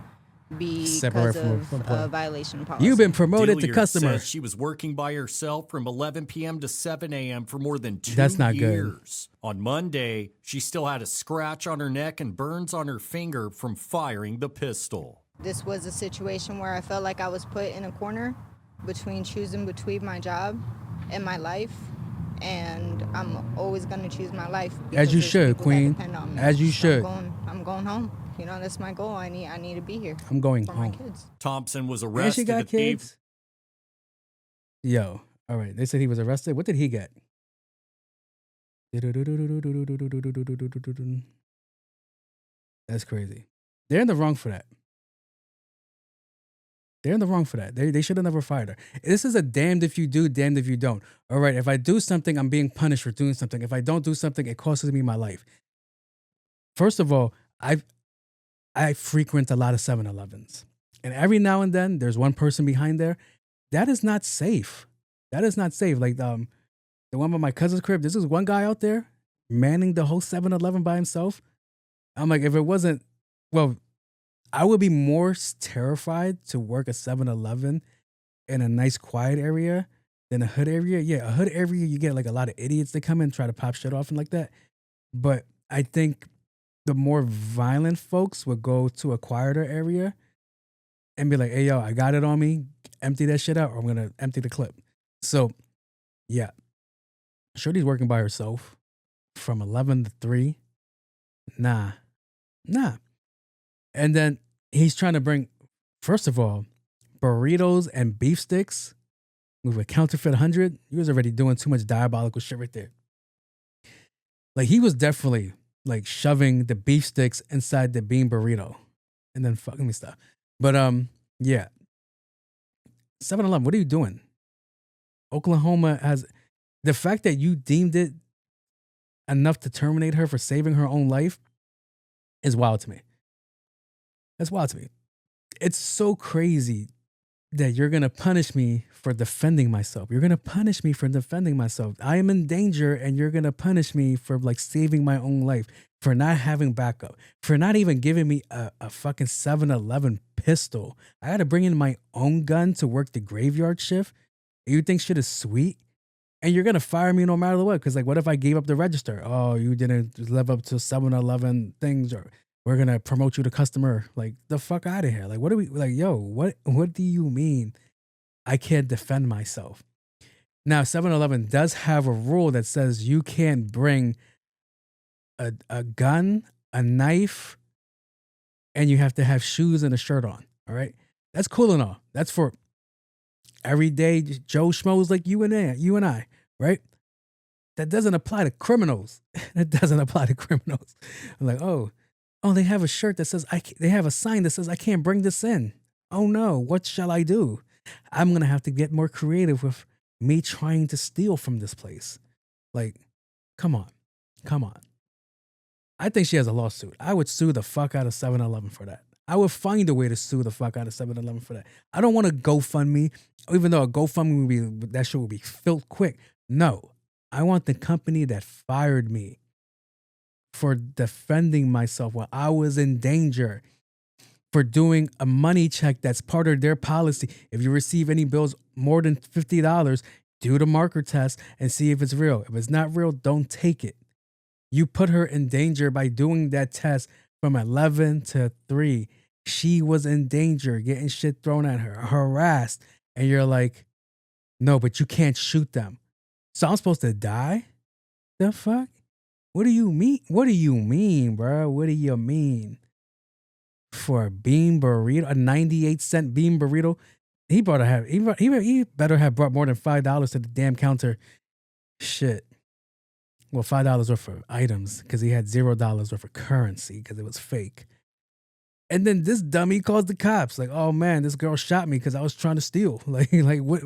because of a violation policy. You've been promoted to Dilliard customer. says she was working by herself from 11 p.m. to 7 a.m. for more than 2 That's not good. years. On Monday, she still had a scratch on her neck and burns on her finger from firing the pistol. This was a situation where I felt like I was put in a corner between choosing between my job and my life, and I'm always going to choose my life. As you because there's should, people that Queen. depend on me. As you So should. I'm going home. You know, that's my goal. I need to be here. I'm going for my home. kids. Thompson was And she arrested got at the eve- kids. Yo, all right. They said he was arrested. What did he get? That's crazy. They're in the wrong for that. They're in the wrong for that. They should have never fired her. This is a damned if you do, damned if you don't. All right, if I do something, I'm being punished for doing something. If I don't do something, it costs me my life. First of all, I frequent a lot of 7-Elevens. And every now and then, there's one person behind there. That is not safe. That is not safe. Like the one by my cousin's crib, this is one guy out there manning the whole 7-Eleven by himself. I'm like, if it wasn't, well, I would be more terrified to work a 7-Eleven in a nice quiet area than a hood area. Yeah, a hood area, you get like a lot of idiots that come in and try to pop shit off and like that. But I think the more violent folks would go to a quieter area and be like, hey, yo, I got it on me. Empty that shit out or I'm going to empty the clip. So, yeah. Shorty's working by herself from 11 to 3. Nah. And then he's trying to bring, first of all, burritos and beef sticks with a counterfeit 100. He was already doing too much diabolical shit right there. Like, he was definitely like shoving the beef sticks inside the bean burrito and then fucking me stuff. But yeah. 7-Eleven, what are you doing? Oklahoma has, the fact that you deemed it enough to terminate her for saving her own life is wild to me. That's wild to me. It's so crazy that you're going to punish me for defending myself. You're going to punish me for defending myself. I am in danger and you're going to punish me for like saving my own life, for not having backup, for not even giving me a fucking 7-Eleven pistol. I got to bring in my own gun to work the graveyard shift. You think shit is sweet? And you're going to fire me no matter what. Because like, what if I gave up the register? Oh, you didn't live up to 7-Eleven things, or we're going to promote you to customer. Like, the fuck out of here. Like, what are we, like, yo, what do you mean I can't defend myself? Now, 7-Eleven does have a rule that says you can't bring a gun, a knife, and you have to have shoes and a shirt on. All right? That's cool and all. That's for everyday Joe Schmoes like you and I, right? That doesn't apply to criminals. That doesn't apply to criminals. I'm like, oh, they have a shirt that says, they have a sign that says, I can't bring this in. Oh no, what shall I do? I'm going to have to get more creative with me trying to steal from this place. Like, come on. I think she has a lawsuit. I would sue the fuck out of 7-Eleven for that. I would find a way to sue the fuck out of 7-Eleven for that. I don't want to GoFundMe, even though a GoFundMe would be, that shit would be filled quick. No, I want the company that fired me for defending myself while I was in danger, for doing a money check that's part of their policy. If you receive any bills more than $50, do the marker test and see if it's real. If it's not real, don't take it. You put her in danger by doing that test from 11 to 3. She was in danger, getting shit thrown at her, harassed. And you're like, no, but you can't shoot them. So I'm supposed to die? The fuck? What do you mean? What do you mean, bro? What do you mean? For a bean burrito, a 98-cent bean burrito? He better have brought more than $5 to the damn counter. Shit. Well, $5 worth of items because he had $0 worth of currency because it was fake. And then this dummy calls the cops. Like, oh man, this girl shot me because I was trying to steal. Like what?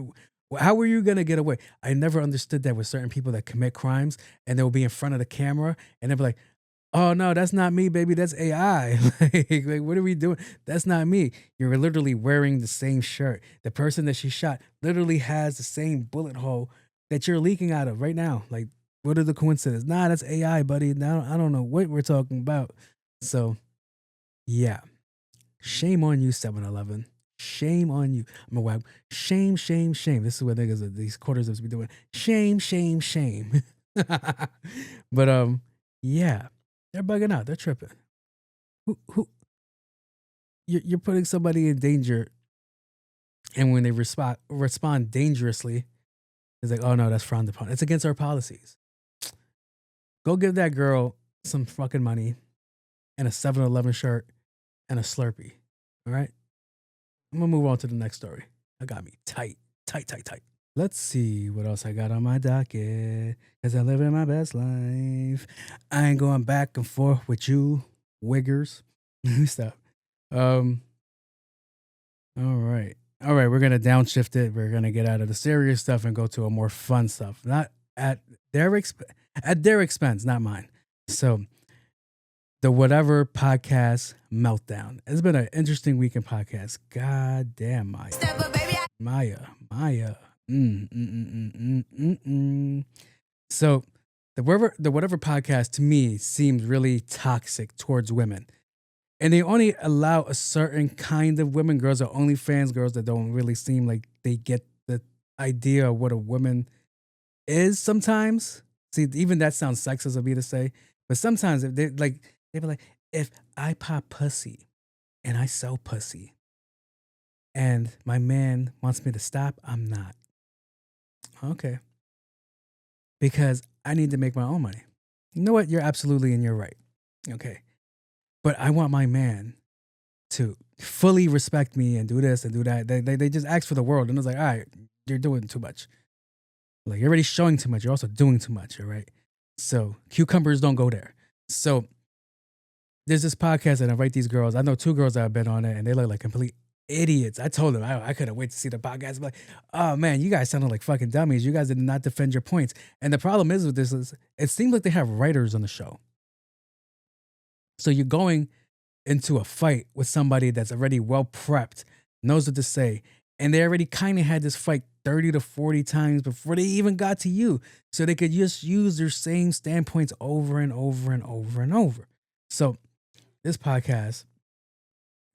How were you gonna get away? I never understood that with certain people that commit crimes and they'll be in front of the camera and they'll be like, oh no, that's not me, baby. That's AI. like, what are we doing? That's not me. You're literally wearing the same shirt. The person that she shot literally has the same bullet hole that you're leaking out of right now. Like, what are the coincidences? Nah, that's AI, buddy. Now I don't know what we're talking about. So, yeah. Shame on you, 7-Eleven. Shame on you. I'm a wag. Shame, shame, shame. This is what niggas, these quarters be doing. Shame, shame, shame. But yeah, they're bugging out. They're tripping. Who? You're putting somebody in danger, and when they respond dangerously, it's like, oh no, that's frowned upon. It's against our policies. Go give that girl some fucking money and a 7-Eleven shirt and a Slurpee. All right? I'm going to move on to the next story. I got me tight. Let's see what else I got on my docket. As I live in my best life. I ain't going back and forth with you, wiggers. Stop. All right. We're going to downshift it. We're going to get out of the serious stuff and go to a more fun stuff. Not at their expense, not mine. So, the Whatever Podcast Meltdown. It's been an interesting week in podcasts. God damn, Maya. So, the Whatever Podcast to me seems really toxic towards women. And they only allow a certain kind of women, girls or OnlyFans girls that don't really seem like they get the idea of what a woman is sometimes. See, even that sounds sexist of me to say. But sometimes if they be like, if I pop pussy and I sell pussy and my man wants me to stop, I'm not. Okay. Because I need to make my own money. You know what? You're absolutely in your right. Okay. But I want my man to fully respect me and do this and do that. They just ask for the world. And it's like, all right, you're doing too much. Like, you're already showing too much. You're also doing too much, all right? So cucumbers don't go there. So there's this podcast that I invite these girls. I know 2 girls that have been on it, and they look like complete idiots. I told them I couldn't wait to see the podcast. I'm like, oh man, you guys sounded like fucking dummies. You guys did not defend your points. And the problem is with this is it seems like they have writers on the show. So you're going into a fight with somebody that's already well prepped, knows what to say, and they already kind of had this fight 30 to 40 times before they even got to you. So they could just use their same standpoints over and over and over and over. So this podcast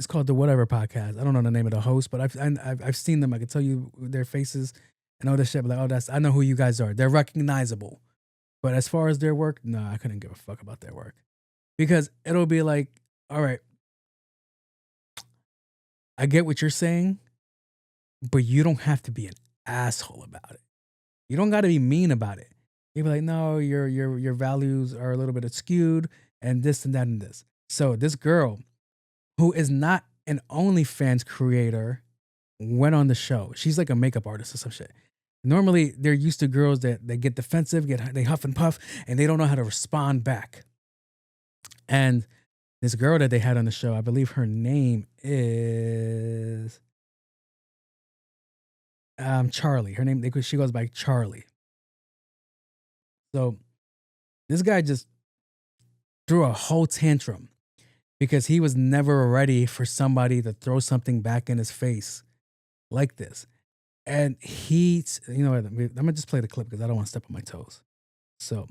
is called the Whatever Podcast. I don't know the name of the host, but I've seen them. I can tell you their faces and all this shit. But like, oh, I know who you guys are. They're recognizable. But as far as their work, no, I couldn't give a fuck about their work. Because it'll be like, all right, I get what you're saying, but you don't have to be an asshole about it. You don't got to be mean about it. You be like, no, your values are a little bit skewed and this and that and this. So this girl who is not an OnlyFans creator went on the show. She's like a makeup artist or some shit. Normally, they're used to girls that they get defensive, they huff and puff, and they don't know how to respond back. And this girl that they had on the show, I believe her name is Charlie. Her name, she goes by Charlie. So this guy just threw a whole tantrum. because he was never ready for somebody to throw something back in his face like this. And you know what, I'm gonna just play the clip because I don't want to step on my toes. So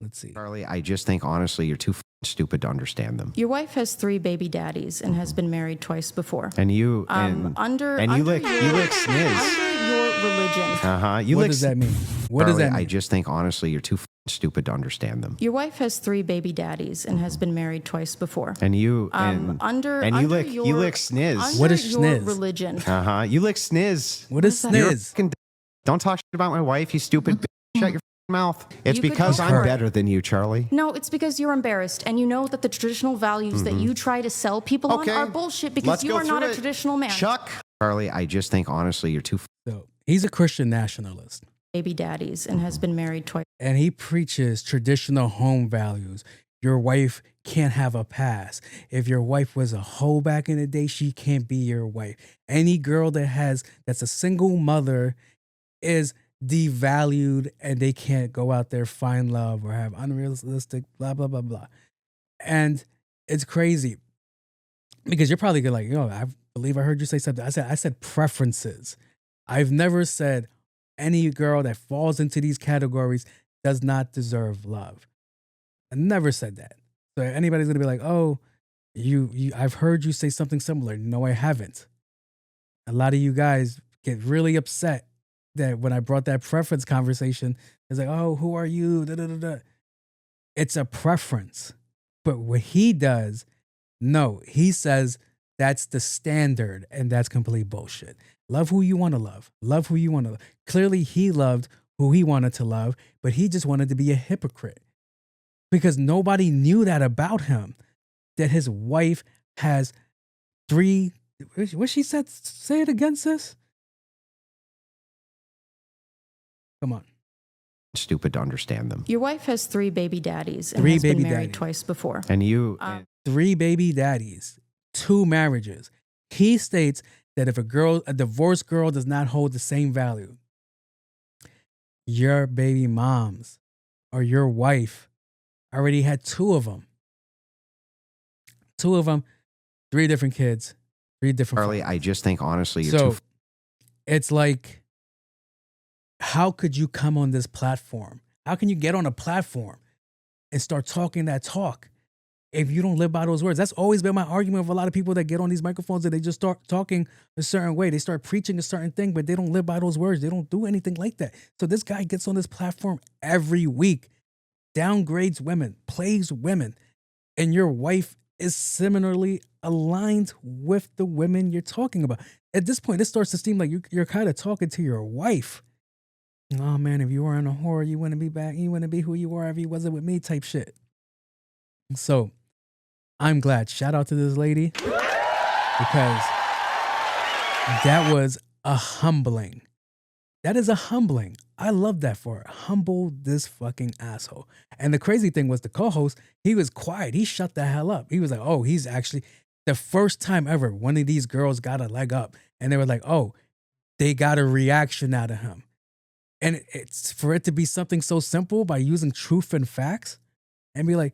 let's see. Charlie, I just think honestly you're too stupid to understand them. Your wife has 3 baby daddies and has been married twice before. And you under you lick Snizz. Under your religion. What does that mean? What does that mean? I just think honestly you're too stupid to understand them. Your wife has 3 baby daddies and has been married twice before. And you under you lick Snizz. What is Snizz? Religion. You lick Snizz. What is Snizz? Don't talk shit about my wife, you stupid bitch. Shut your mouth. It's You could because go I'm for it. better than you, Charlie. No, it's because you're embarrassed and you know that the traditional values that you try to sell people on are bullshit because Let's you go are not through a it. traditional man. Chuck. Charlie, I just think honestly you're too So he's a Christian nationalist. Baby daddies and has been married twice. And he preaches traditional home values. Your wife can't have a past. If your wife was a hoe back in the day, she can't be your wife. Any girl that's a single mother is devalued and they can't go out there, find love or have unrealistic blah, blah, blah, blah. And it's crazy because you're probably like, I believe I heard you say something. I said preferences. I've never said any girl that falls into these categories does not deserve love. I never said that. So anybody's gonna be like, oh, I've heard you say something similar. No, I haven't. A lot of you guys get really upset that when I brought that preference conversation, it's like, oh, who are you? Da, da, da, da. It's a preference. But what he does, no, he says that's the standard, and that's complete bullshit. Love who you want to love. Love who you want to love. Clearly, he loved who he wanted to love, but he just wanted to be a hypocrite because nobody knew that about him, that his wife has 3, what she said, say it again, sis? Come on. stupid to understand them. Your wife has 3 baby daddies and 3 has been baby married daddies. twice before. And you 3 baby daddies, 2 marriages. He states that if a divorced girl does not hold the same value, your baby moms or your wife already had 2 of them. 2 of them, 3 different kids, 3 different Charlie, fathers. I just think honestly you're So too it's like, how could you come on this platform? How can you get on a platform and start talking that talk if you don't live by those words? That's always been my argument with a lot of people that get on these microphones and they just start talking a certain way. They start preaching a certain thing, but they don't live by those words. They don't do anything like that. So this guy gets on this platform every week, downgrades women, plays women, and your wife is similarly aligned with the women you're talking about. At this point, it starts to seem like you're kind of talking to your wife. Oh man, if you weren't a whore, you wouldn't be back. You wouldn't be who you were if you wasn't with me type shit. So I'm glad. Shout out to this lady because that was a humbling. That is a humbling. I love that for her. Humble this fucking asshole. And the crazy thing was the co-host, he was quiet. He shut the hell up. He was like, oh, he's actually the first time ever one of these girls got a leg up. And they were like, oh, they got a reaction out of him. And it's for it to be something so simple by using truth and facts and be like,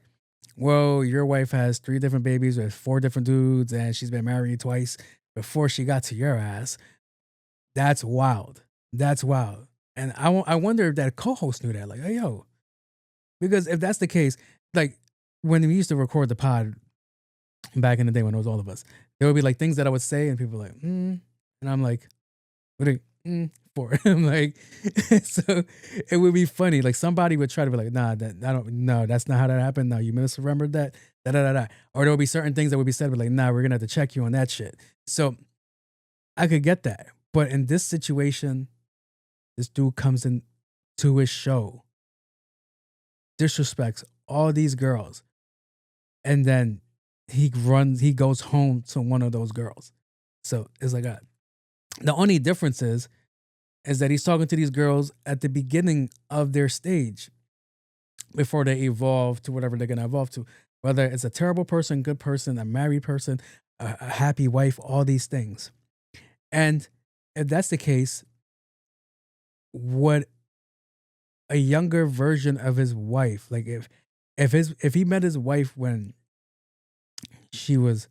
well, your wife has 3 different babies with 4 different dudes and she's been married twice before she got to your ass. That's wild. That's wild. And I wonder if that co-host knew that. Like, hey, yo. Because if that's the case, like when we used to record the pod back in the day when it was all of us, there would be like things that I would say and people were like, And I'm like, what are you, for? I'm like, so it would be funny. Like somebody would try to be like, nah, that's not how that happened. No, you misremembered that. Da, da, da, da. Or there would be certain things that would be said, but like, nah, we're going to have to check you on that shit. So I could get that. But in this situation, this dude comes in to his show, disrespects all these girls, and then he goes home to one of those girls. So it's like the only difference is that he's talking to these girls at the beginning of their stage before they evolve to whatever they're going to evolve to. Whether it's a terrible person, good person, a married person, a happy wife, all these things. And if that's the case, what a younger version of his wife, like if he met his wife when she was,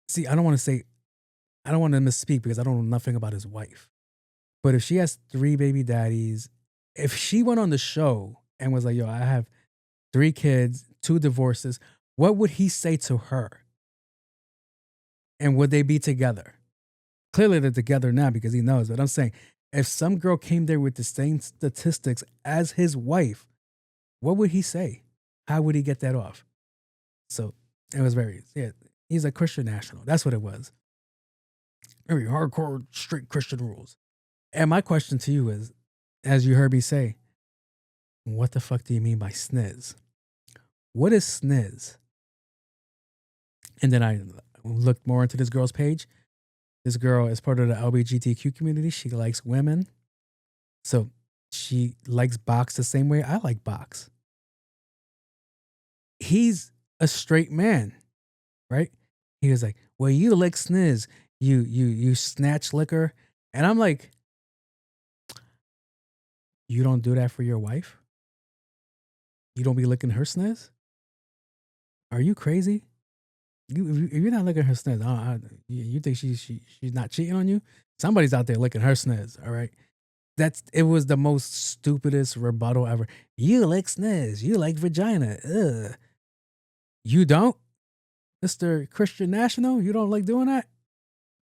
see, I don't want to misspeak because I don't know nothing about his wife. But if she has 3 baby daddies, if she went on the show and was like, yo, I have 3 kids, 2 divorces, what would he say to her? And would they be together? Clearly they're together now because he knows. But I'm saying, if some girl came there with the same statistics as his wife, what would he say? How would he get that off? So it was he's a Christian national. That's what it was. Very hardcore, strict Christian rules. And my question to you is, as you heard me say, what the fuck do you mean by Snizz? What is Snizz? And then I looked more into this girl's page. This girl is part of the LGBTQ community. She likes women. So she likes box the same way I like box. He's a straight man, right? He was like, well, you lick Snizz. You snatch liquor. And I'm like, you don't do that for your wife? You don't be licking her Snizz? Are you crazy? You're not licking her Snizz. You think she's not cheating on you? Somebody's out there licking her Snizz, all right? It was the most stupidest rebuttal ever. You lick Snizz. You like vagina. Ugh. You don't? Mr. Christian National? You don't like doing that?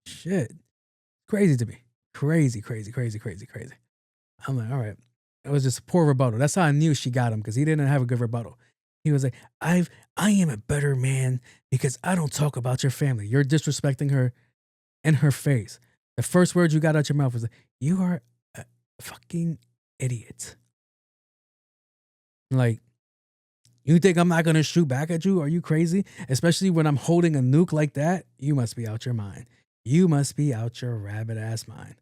Shit. Crazy to me. Crazy. I'm like, all right. It was just a poor rebuttal. That's how I knew she got him, because he didn't have a good rebuttal. He was like, I am a better man because I don't talk about your family. You're disrespecting her in her face. The first words you got out your mouth was like, you are a fucking idiot. Like, you think I'm not going to shoot back at you? Are you crazy? Especially when I'm holding a nuke like that? You must be out your mind. You must be out your rabbit ass mind.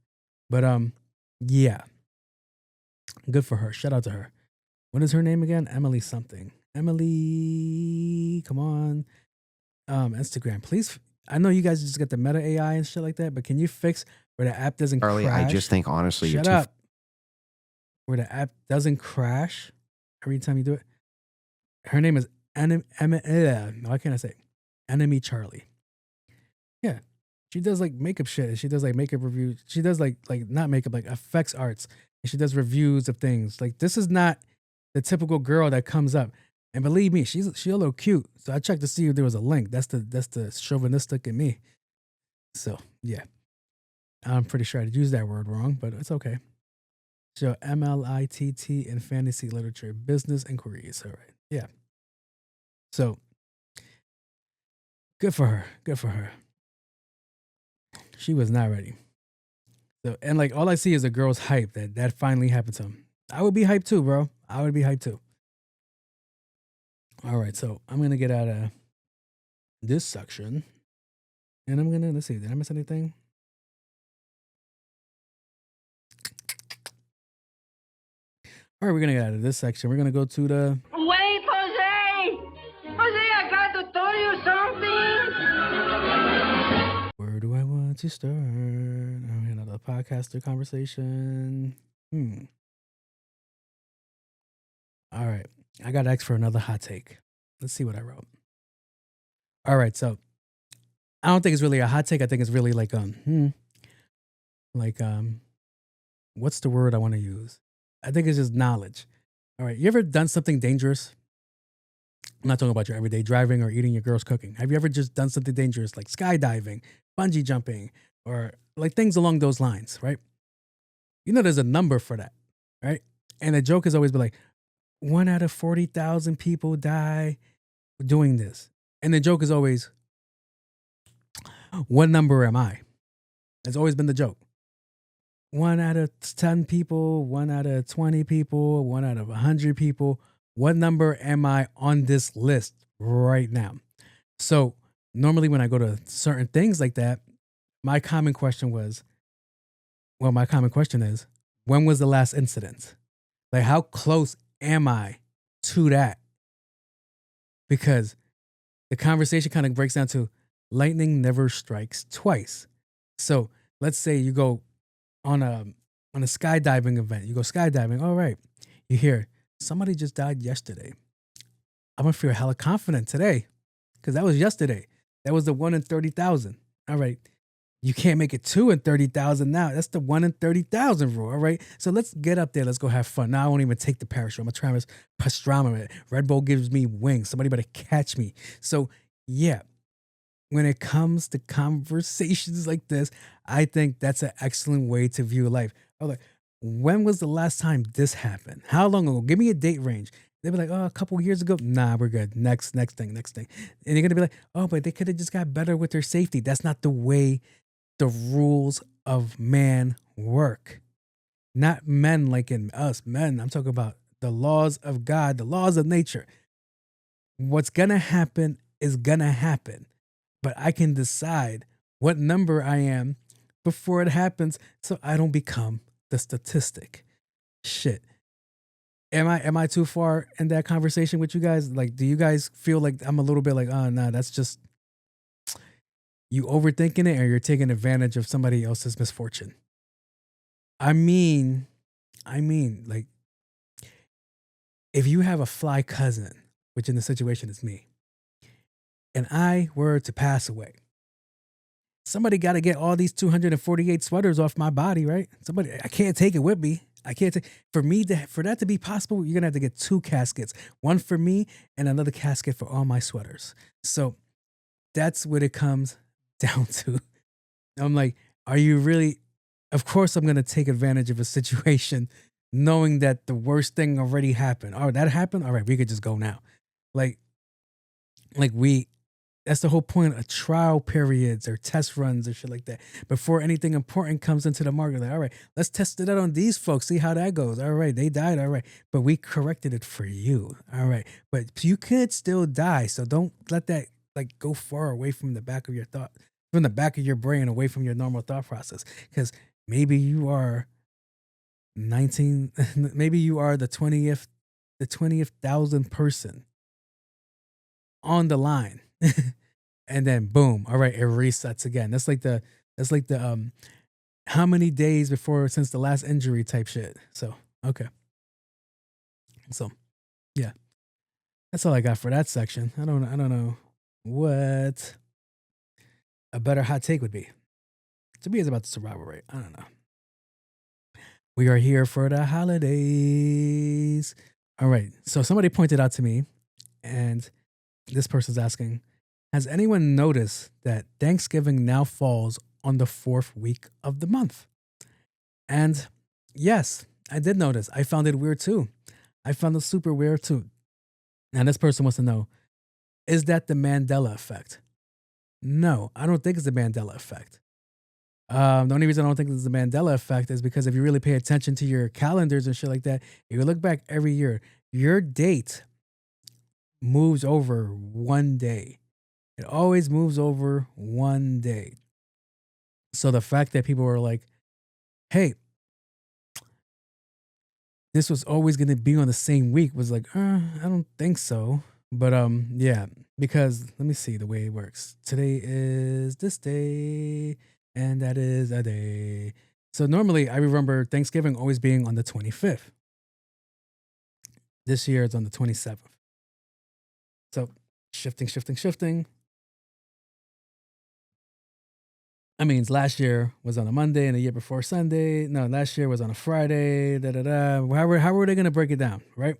But, yeah. Good for her. Shout out to her. What is her name again? Emily something. Emily, come on. Instagram, please. I know you guys just get the meta AI and shit like that, but can you fix where the app doesn't Charlie, crash? I just think, honestly, Shut up. Where the app doesn't crash every time you do it. Her name is why can't I say Enemy Charlie? Yeah. She does like makeup shit. She does like makeup reviews. She does like not makeup, like effects arts. And she does reviews of things. Like, this is not the typical girl that comes up. And believe me, she's a little cute. So I checked to see if there was a link. That's the chauvinistic in me. So yeah. I'm pretty sure I used that word wrong, but it's okay. So MLITT in fantasy literature, business inquiries. All right. Yeah. So good for her. Good for her. She was not ready. So, and like, all I see is a girl's hype that finally happened to him. I would be hyped too, bro. I would be hyped too. All right. So I'm going to get out of this section and I'm going to, let's see, did I miss anything? All right, we're going to get out of this section. We're going to go to the... Wait, Jose! Jose, I got to tell you something! Where do I want to start? Another podcaster conversation. All right. I got asked for another hot take. Let's see what I wrote. All right, so I don't think it's really a hot take. I think it's really like, what's the word I want to use? I think it's just knowledge. All right. You ever done something dangerous? I'm not talking about your everyday driving or eating your girl's cooking. Have you ever just done something dangerous like skydiving, bungee jumping, or like things along those lines, right? You know, there's a number for that, right? And the joke has always been like, 1 out of 40,000 people die doing this. And the joke is always, what number am I? That's always been the joke. 1 out of 10 people, 1 out of 20 people, 1 out of 100 people. What number am I on this list right now? So normally when I go to certain things like that, my common question is, when was the last incident? Like, how close am I to that? Because the conversation kind of breaks down to lightning never strikes twice. So let's say you go on a skydiving event. You go skydiving. All right. You hear somebody just died yesterday. I'm going to feel hella confident today because that was yesterday. That was the 1 in 30,000. All right. You can't make it 2 in 30,000 now. That's the 1 in 30,000 rule. All right. So let's get up there. Let's go have fun. Now I won't even take the parachute. I'm going to try pastrami. Red Bull gives me wings. Somebody better catch me. So yeah, when it comes to conversations like this, I think that's an excellent way to view life. I'm like, when was the last time this happened? How long ago? Give me a date range. They'd be like, oh, a couple years ago. Nah, we're good. Next thing. And you're going to be like, oh, but they could have just got better with their safety. That's not the way the rules of man work. Not men like in us, men. I'm talking about the laws of God, the laws of nature. What's going to happen is going to happen. But I can decide what number I am before it happens so I don't become the statistic. Shit. Am I too far in that conversation with you guys? Like, do you guys feel like I'm a little bit like, oh, no, that's just you overthinking it or you're taking advantage of somebody else's misfortune? I mean, like, if you have a fly cousin, which in the situation is me, and I were to pass away, somebody got to get all these 248 sweaters off my body, right? I can't take it with me. For that to be possible, you're going to have to get 2 caskets, one for me and another casket for all my sweaters. So that's what it comes down to. I'm like, are you really? Of course, I'm going to take advantage of a situation knowing that the worst thing already happened. Oh, that happened? All right, we could just go now. That's the whole point of trial periods or test runs or shit like that. Before anything important comes into the market, like, all right, let's test it out on these folks, see how that goes. All right, they died. All right, but we corrected it for you. All right, but you could still die. So don't let that like go far away from the back of your thought, from the back of your brain, away from your normal thought process. Because maybe you are 19, maybe you are the 20th thousand person on the line. And then boom, all right, it resets again. That's like the how many days since the last injury type shit. So okay. So yeah. That's all I got for that section. I don't know what a better hot take would be. To me, it's about the survival rate. I don't know. We are here for the holidays. All right. So somebody pointed out to me, and this person's asking, has anyone noticed that Thanksgiving now falls on the 4th week of the month? And yes, I did notice. I found it weird too. I found it super weird too. And this person wants to know, is that the Mandela effect? No, I don't think it's the Mandela effect. The only reason I don't think it's the Mandela effect is because if you really pay attention to your calendars and shit like that, if you look back every year, your date moves over one day. It always moves over one day. So the fact that people were like, hey, this was always going to be on the same week was like, I don't think so. But yeah, because let me see the way it works. Today is this day, and that is a day. So normally I remember Thanksgiving always being on the 25th. This year it's on the 27th. So shifting. I mean, last year was on a Monday and the year before Sunday. No, last year was on a Friday. How were they going to break it down, right?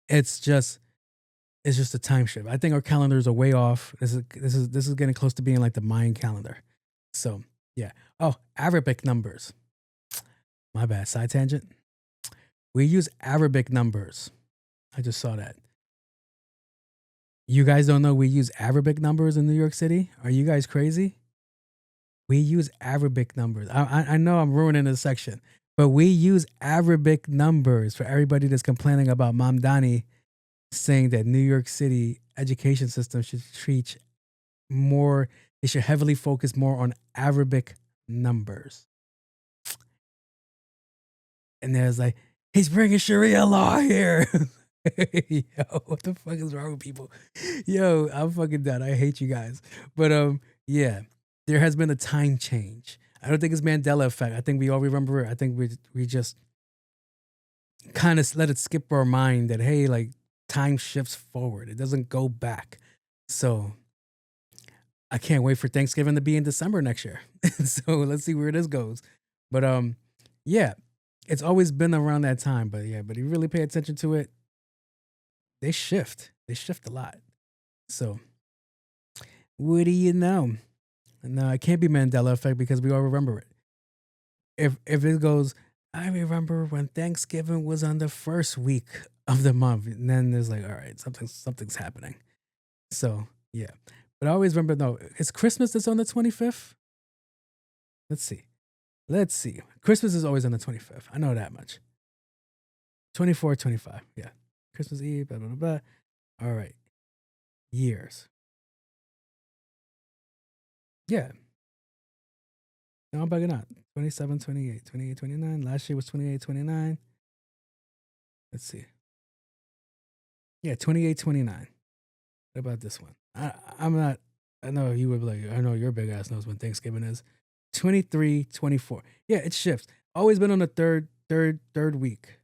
It's just a time shift. I think our calendars are way off. This is getting close to being like the Mayan calendar. So yeah. Oh, Arabic numbers. My bad. Side tangent. We use Arabic numbers. I just saw that. You guys don't know we use Arabic numbers in New York City? Are you guys crazy? We use Arabic numbers. I know I'm ruining this section, but we use Arabic numbers for everybody that's complaining about Mamdani saying that New York City education system should it should heavily focus more on Arabic numbers. And there's like, he's bringing Sharia law here. Yo, what the fuck is wrong with people? Yo, I'm fucking done. I hate you guys. But yeah, there has been a time change. I don't think it's Mandela effect. I think we all remember it. I think we just kind of let it skip our mind that, hey, like time shifts forward. It doesn't go back. So I can't wait for Thanksgiving to be in December next year. So let's see where this goes. But yeah, it's always been around that time. But yeah, but if you really pay attention to it, they shift. They shift a lot. So what do you know? No, it can't be Mandela effect because we all remember it. If it goes, I remember when Thanksgiving was on the first week of the month, and then there's like, all right, something's happening. So yeah, but I always remember. No, it's Christmas that's on the 25th. Let's see. Christmas is always on the 25th. I know that much. 24, 25. Yeah, Christmas Eve. Blah blah blah. Blah. All right, years. Yeah. No, I'm bugging out. 27, 28, 28, 29. Last year was 28, 29. Let's see. Yeah, 28, 29. What about this one? I'm not, I know you would be like, I know your big ass knows when Thanksgiving is. 23, 24. Yeah, it shifts. Always been on the third week.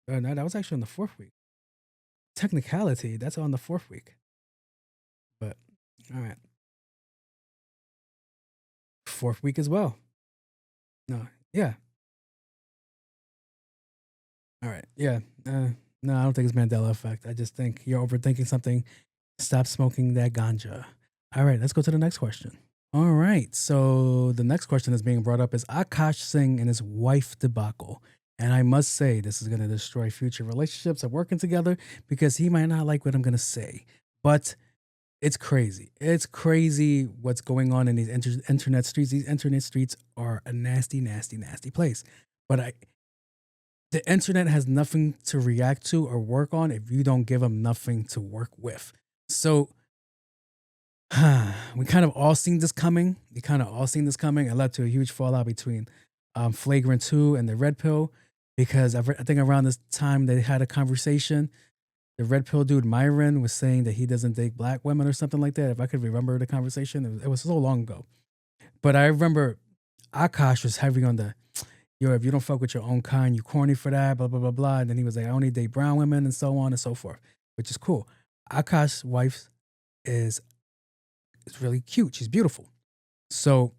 No, that was actually on the fourth week. Technicality, that's on the fourth week. But, all right. Fourth week as well. No, yeah. All right, yeah. No, I don't think it's Mandela effect. I just think you're overthinking something. Stop smoking that ganja. All right, let's go to the next question. All right, so the next question that's being brought up is Akash Singh and his wife debacle. And I must say, this is going to destroy future relationships of working together because he might not like what I'm going to say. But it's crazy. It's crazy what's going on in these internet streets. These internet streets are a nasty, nasty, nasty place. But the internet has nothing to react to or work on if you don't give them nothing to work with. So we kind of all seen this coming. It led to a huge fallout between Flagrant 2 and the Red Pill because I think around this time they had a conversation. The Red Pill dude, Myron, was saying that he doesn't date black women or something like that. If I could remember the conversation, it was so long ago. But I remember Akash was heavy on the, yo, if you don't fuck with your own kind, you corny for that, blah, blah, blah, blah. And then he was like, I only date brown women and so on and so forth, which is cool. Akash's wife is really cute. She's beautiful. So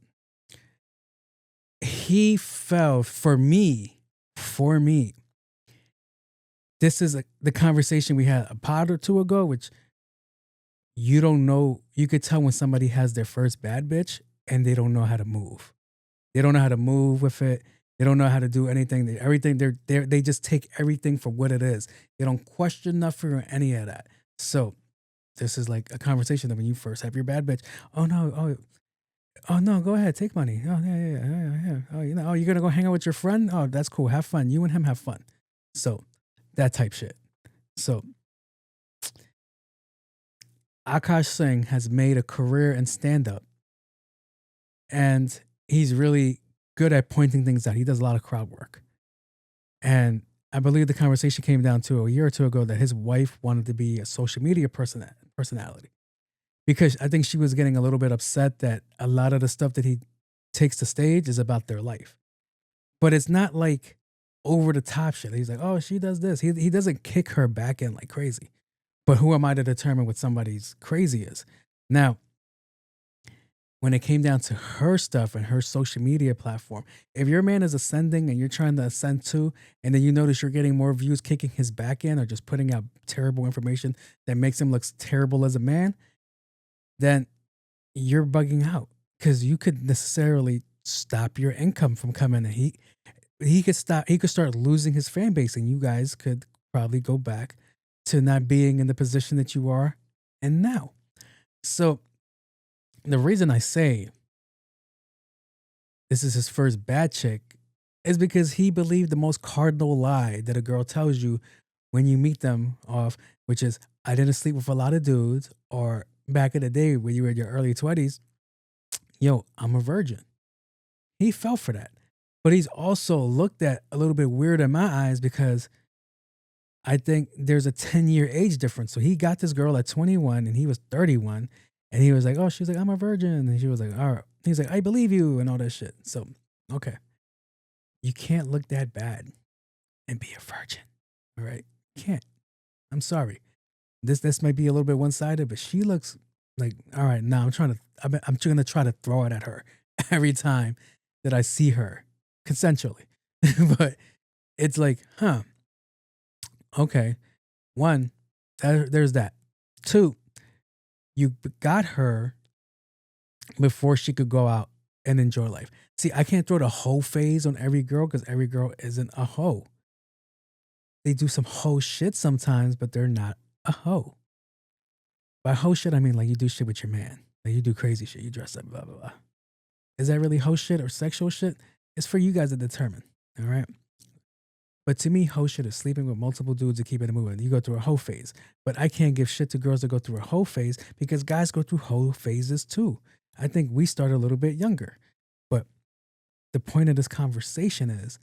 he fell for me. This is the conversation we had a pod or two ago, which you don't know. You could tell when somebody has their first bad bitch and they don't know how to move. They don't know how to move with it. They don't know how to do anything. They just take everything for what it is. They don't question nothing or any of that. So this is like a conversation that when you first have your bad bitch, oh no, go ahead, take money. Oh yeah. Oh, you're gonna go hang out with your friend? Oh, that's cool. Have fun. You and him have fun. So that type shit. So Akash Singh has made a career in stand-up. And he's really good at pointing things out. He does a lot of crowd work. And I believe the conversation came down to a year or two ago that his wife wanted to be a social media personality. Because I think she was getting a little bit upset that a lot of the stuff that he takes to stage is about their life. But it's not like over the top shit. He's like, oh, she does this. He doesn't kick her back in like crazy. But who am I to determine what somebody's crazy is? Now, when it came down to her stuff and her social media platform, if your man is ascending and you're trying to ascend too, and then you notice you're getting more views kicking his back in or just putting out terrible information that makes him look terrible as a man, then you're bugging out because you could necessarily stop your income from coming in. He could start losing his fan base, and you guys could probably go back to not being in the position that you are in now. So the reason I say this is his first bad chick is because he believed the most cardinal lie that a girl tells you when you meet them off, which is, I didn't sleep with a lot of dudes, or back in the day when you were in your early 20s, yo, I'm a virgin. He fell for that. But he's also looked at a little bit weird in my eyes because I think there's a 10-year age difference. So he got this girl at 21 and he was 31. And he was like, oh, she was like, I'm a virgin. And she was like, all right. He's like, I believe you and all that shit. So, okay. You can't look that bad and be a virgin. All right? You can't. I'm sorry. This might be a little bit one-sided, but she looks Like, all right, now I'm trying to try to throw it at her every time that I see her consensually. But it's like, huh, okay. One, there's that. Two, you got her before she could go out and enjoy life. See, I can't throw the hoe phase on every girl because every girl isn't a hoe. They do some hoe shit sometimes, but they're not a hoe. By hoe shit, I mean like you do shit with your man. Like you do crazy shit. You dress up, blah, blah, blah. Is that really hoe shit or sexual shit? It's for you guys to determine, all right? But to me, hoe shit is sleeping with multiple dudes to keep it moving. You go through a hoe phase. But I can't give shit to girls that go through a hoe phase because guys go through hoe phases too. I think we start a little bit younger. But the point of this conversation is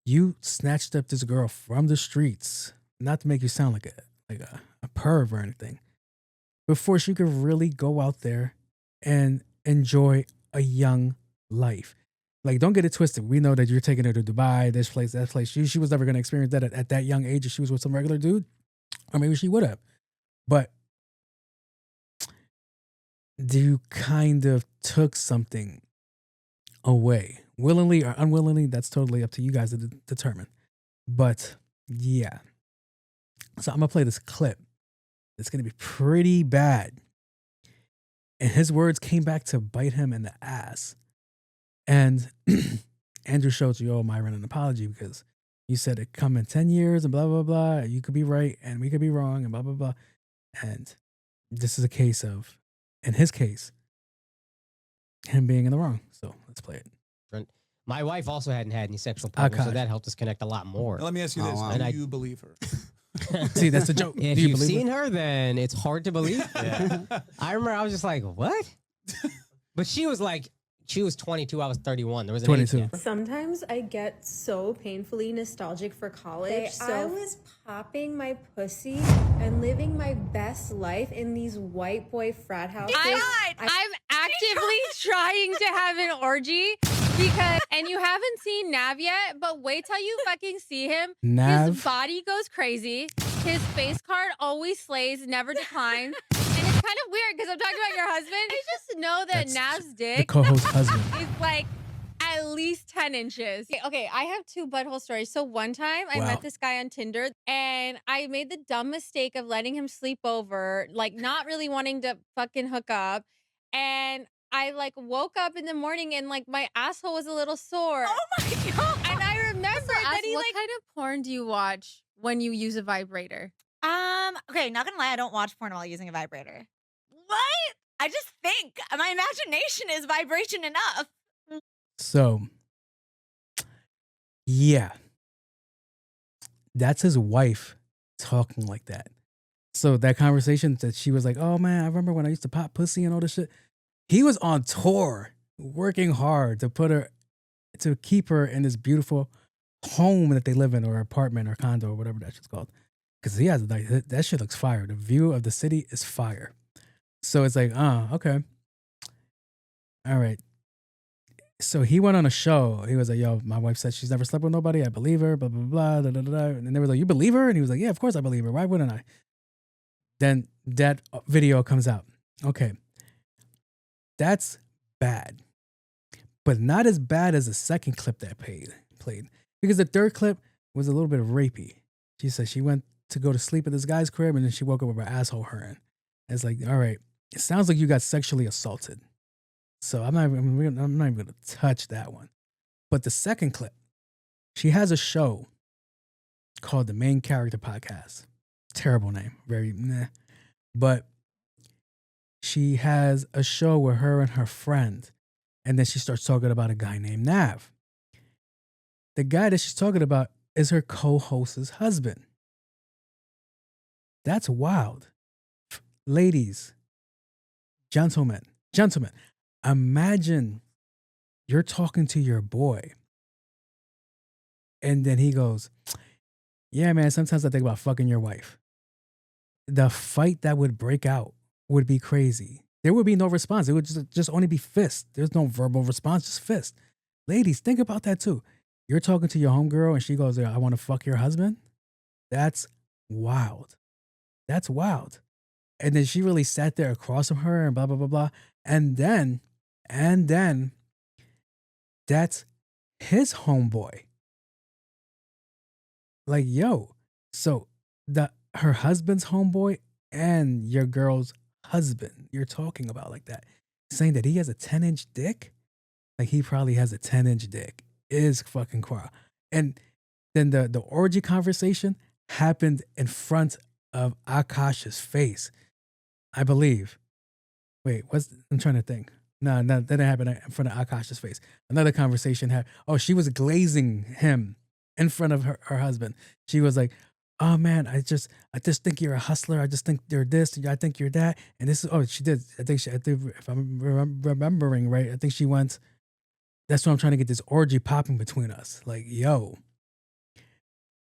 you snatched up this girl from the streets, not to make you sound like a perv or anything, before she could really go out there and enjoy a young life. Like, don't get it twisted. We know that you're taking her to Dubai, this place, that place. She was never going to experience that at that young age if she was with some regular dude. Or maybe she would have. But you kind of took something away. Willingly or unwillingly, that's totally up to you guys to determine. But, yeah. So I'm going to play this clip. It's going to be pretty bad. And his words came back to bite him in the ass. And Andrew Schultz, you owe Myron an apology because you said it come in 10 years and blah, blah, blah. You could be right and we could be wrong and blah, blah, blah. And this is a case of, in his case, him being in the wrong. So let's play it. My wife also hadn't had any sexual partners, so that helped us connect a lot more. Now, let me ask you this. Do you believe her? See, that's the joke. If you've seen her, then it's hard to believe. Yeah. I remember I was just like, what? But she was like, she was 22, I was 31. There was an 22. age gap. Sometimes I get so painfully nostalgic for college. I was popping my pussy and living my best life in these white boy frat houses. I'm actively trying to have an orgy because, and you haven't seen Nav yet, but wait till you fucking see him. Nav? His body goes crazy. His face card always slays, never declines. And it's kind of weird because I'm talking about your husband. I just know that Nav's dick The co-host husband. is like at least 10 inches. Okay, I have two butthole stories. So one time I met this guy on Tinder and I made the dumb mistake of letting him sleep over, like not really wanting to fucking hook up. And I like woke up in the morning and like my asshole was a little sore. Oh my God. And I remember that he what kind of porn do you watch when you use a vibrator? Okay, not gonna lie, I don't watch porn while using a vibrator. What? I just think my imagination is vibration enough. So, yeah. That's his wife talking like that. So that conversation that she was like, oh man, I remember when I used to pop pussy and all this shit. He was on tour, working hard to keep her in this beautiful home that they live in, or apartment or condo or whatever that shit's called. Because he has like that shit looks fire. The view of the city is fire. So it's like, okay. All right. So he went on a show. He was like, yo, my wife said she's never slept with nobody. I believe her, blah, blah, blah, da, da, da, da. And they were like, you believe her? And he was like, yeah, of course I believe her. Why wouldn't I? Then that video comes out. Okay. That's bad. But not as bad as the second clip that played. Because the third clip was a little bit rapey. She said she went to go to sleep at this guy's crib and then she woke up with her asshole hurting. It's like, all right, it sounds like you got sexually assaulted. So I'm not even going to touch that one. But the second clip, she has a show called The Main Character Podcast. Terrible name. Very meh. But she has a show with her and her friend. And then she starts talking about a guy named Nav. The guy that she's talking about is her co-host's husband. That's wild. Ladies, gentlemen, imagine you're talking to your boy. And then he goes, yeah, man, sometimes I think about fucking your wife. The fight that would break out would be crazy. There would be no response. It would just only be fist. There's no verbal response, just fist. Ladies, think about that too. You're talking to your homegirl and she goes, I want to fuck your husband. That's wild. That's wild. And then she really sat there across from her and blah, blah, blah, blah. And then that's his homeboy. Like, yo, so her husband's homeboy and your girl's husband you're talking about like that, saying that he has a 10-inch dick. Like, he probably has a 10-inch dick. Is fucking crazy. And then the orgy conversation happened in front of Akash's face, I believe. Wait, I'm trying to think. No, that didn't happen in front of Akash's face. Another conversation happened. Oh, she was glazing him in front of her husband. She was like, oh man, I just think you're a hustler. I just think you're this. I think you're that. And this is, oh, she did. I think if I'm remembering right, I think she went, that's why I'm trying to get this orgy popping between us. Like, yo.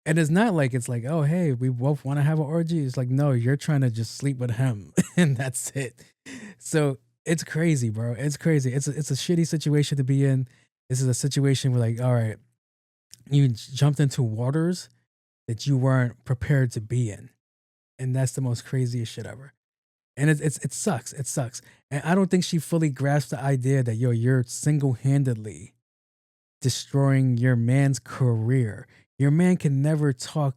And it's not like, it's like, oh, hey, we both want to have an orgy. It's like, no, you're trying to just sleep with him and that's it. So it's crazy, bro. It's crazy. It's a shitty situation to be in. This is a situation where, like, all right, you jumped into waters that you weren't prepared to be in. And that's the most craziest shit ever. And it sucks. It sucks. And I don't think she fully grasped the idea that, yo, you're single-handedly destroying your man's career. Your man can never talk.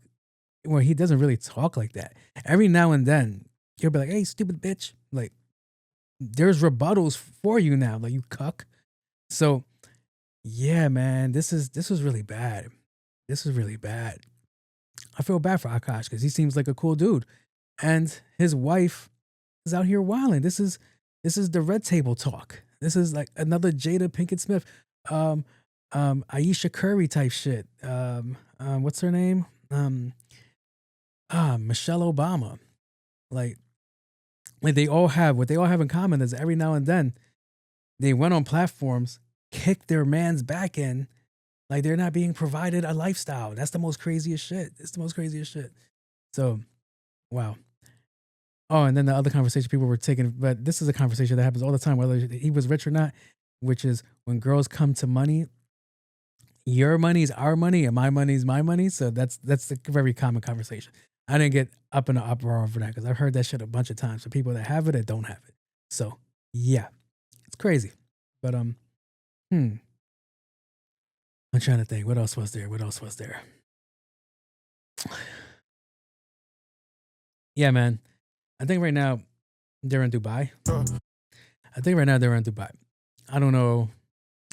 Well, he doesn't really talk like that. Every now and then, he'll be like, hey, stupid bitch. Like, there's rebuttals for you now. Like, you cuck. So, yeah, man, this was really bad. This is really bad. I feel bad for Akash because he seems like a cool dude. And his wife is out here wilding. This is the red table talk. This is like another Jada Pinkett Smith, Aisha Curry type shit. What's her name? Michelle Obama. Like they all have, what they all have in common is every now and then they went on platforms, kick their man's back in, like they're not being provided a lifestyle. That's the most craziest shit. It's the most craziest shit. So, wow. Oh, and then the other conversation people were taking, but this is a conversation that happens all the time, whether he was rich or not, which is when girls come to money, your money is our money and my money is my money. So that's a very common conversation. I didn't get up in the uproar for that because I've heard that shit a bunch of times for people that have it and don't have it. So yeah, it's crazy. But I'm trying to think. What else was there? Yeah, man. I think right now they're in Dubai. I don't know.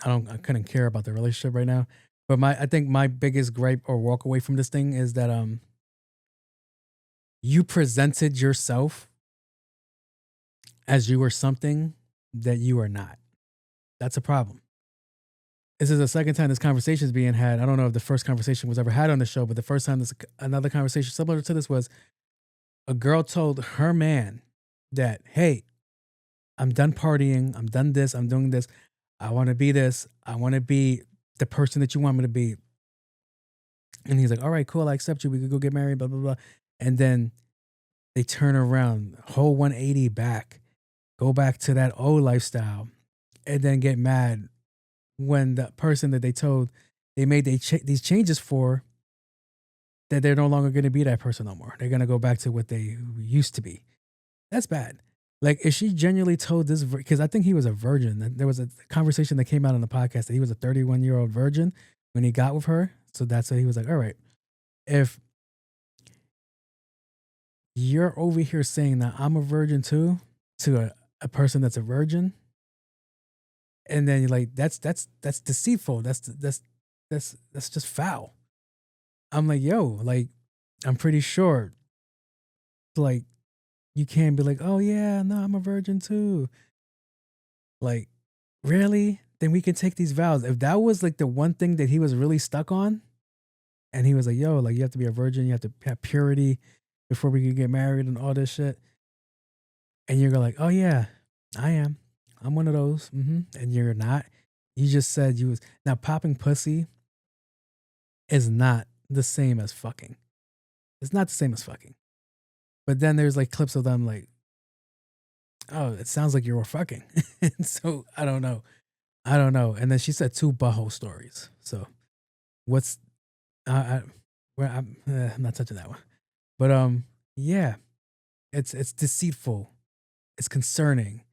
I couldn't care about the relationship right now. But I think my biggest gripe or walk away from this thing is that you presented yourself as you were something that you are not. That's a problem. This is the second time this conversation is being had. I don't know if the first conversation was ever had on the show, but the first time another conversation similar to this was a girl told her man that, hey, I'm done partying. I'm done this. I'm doing this. I want to be this. I want to be the person that you want me to be. And he's like, all right, cool. I accept you. We could go get married, blah, blah, blah. And then they turn around, whole 180 back, go back to that old lifestyle, and then get mad when the person that they told they made these changes for, that they're no longer going to be that person no more. They're going to go back to what they used to be. That's bad. Like, if she genuinely told this, because I think he was a virgin. There was a conversation that came out on the podcast that he was a 31-year-old virgin when he got with her. So that's why he was like, all right, if you're over here saying that I'm a virgin too, to a person that's a virgin, and then you're like, that's deceitful. That's just foul. I'm like, yo, like, I'm pretty sure, like, you can't be like, oh yeah, no, I'm a virgin too. Like, really? Then we can take these vows. If that was like the one thing that he was really stuck on, and he was like, yo, like, you have to be a virgin, you have to have purity before we can get married and all this shit. And you're like, oh yeah, I am. I'm one of those. And you're not. You just said you was. Now, popping pussy is not the same as fucking. It's not the same as fucking. But then there's like clips of them like, oh, it sounds like you were fucking. And so I don't know. And then she said 2 butthole stories. So what's, I'm not touching that one. But yeah. It's deceitful. It's concerning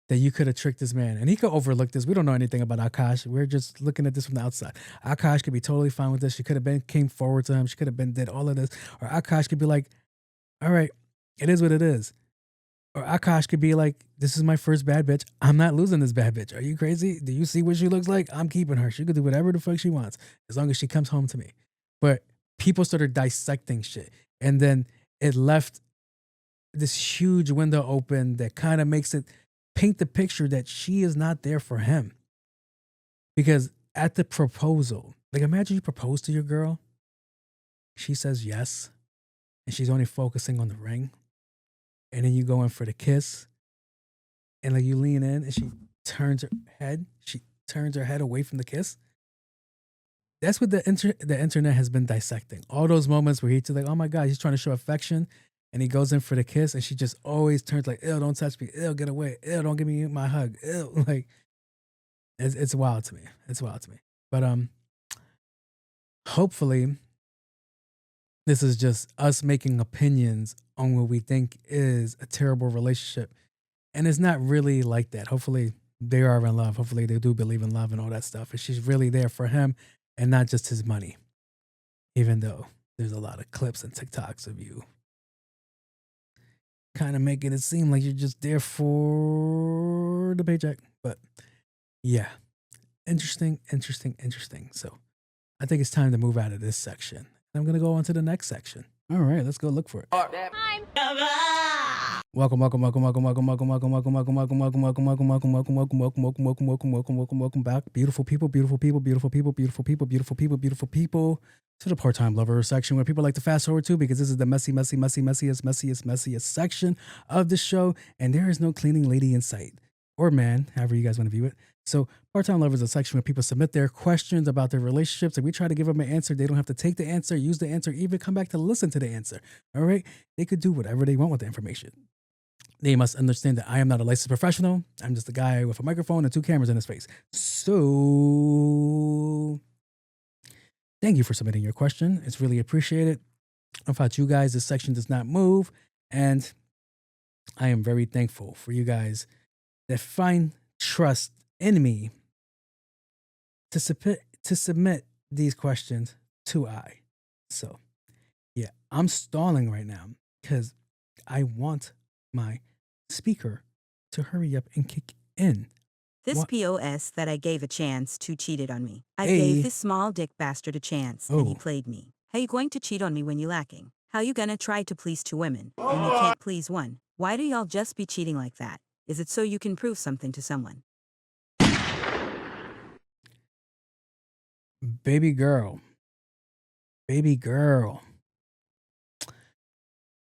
that you could have tricked this man. And he could overlook this. We don't know anything about Akash. We're just looking at this from the outside. Akash could be totally fine with this. She could have came forward to him. She could have did all of this. Or Akash could be like, all right, it is what it is. Or Akash could be like, this is my first bad bitch. I'm not losing this bad bitch. Are you crazy? Do you see what she looks like? I'm keeping her. She could do whatever the fuck she wants as long as she comes home to me. But people started dissecting shit. And then it left this huge window open that kind of makes it paint the picture that she is not there for him. Because at the proposal, like imagine you propose to your girl. She says yes. And she's only focusing on the ring. And then you go in for the kiss. And like you lean in and she turns her head away from the kiss. That's what the internet has been dissecting. All those moments where he's like, oh my God, he's trying to show affection. And he goes in for the kiss and she just always turns like, ew, don't touch me. Ew, get away. Ew, don't give me my hug. Ew. Like, it's wild to me. It's wild to me. But hopefully this is just us making opinions on what we think is a terrible relationship. And it's not really like that. Hopefully they are in love. Hopefully they do believe in love and all that stuff. And she's really there for him and not just his money. Even though there's a lot of clips and TikToks of you kind of making it seem like you're just there for the paycheck. But yeah, interesting. So I think it's time to move out of this section. I'm going to go on to the next section. All right, let's go look for it. Welcome back. Beautiful people to the part-time lover section where people like to fast forward to because this is the messiest section of the show. And there is no cleaning lady in sight or man, however you guys want to view it. So part-time lover is a section where people submit their questions about their relationships and we try to give them an answer. They don't have to take the answer, use the answer, even come back to listen to the answer. All right. They could do whatever they want with the information. They must understand that I am not a licensed professional. I'm just a guy with a microphone and 2 cameras in his face. So thank you for submitting your question. It's really appreciated. Without you guys, this section does not move. And I am very thankful for you guys that find trust in me to submit these questions to I. So yeah, I'm stalling right now because I want my speaker to hurry up and kick in. This POS that I gave a chance to cheated on me. I gave this small dick bastard a chance and he played me. How you going to cheat on me when you lacking? How you gonna try to please 2 women and you can't please one? Why do y'all just be cheating like that? Is it so you can prove something to someone? Baby girl.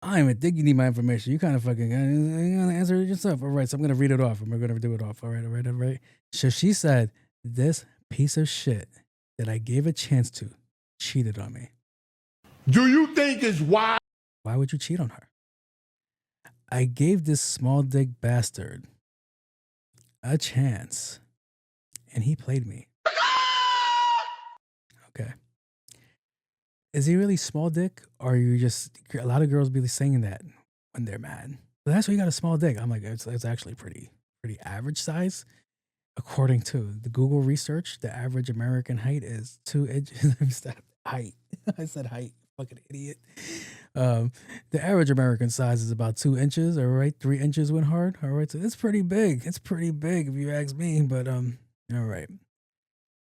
I don't even think you need my information. You kind of fucking gonna answer it yourself. All right, so I'm gonna read it off and we're gonna do it off. All right. So she said, this piece of shit that I gave a chance to cheated on me. Do you think it's why? Why would you cheat on her? I gave this small dick bastard a chance and he played me. Okay. Is he really small dick? Or are you just, a lot of girls be saying that when they're mad. But that's why you got a small dick. I'm like, it's actually pretty average size. According to the Google research, the average American height is 2 inches. Height. I said height. Fucking idiot. The average American size is about 2 inches. All right. 3 inches when hard. All right. So it's pretty big. It's pretty big if you ask me. But all right.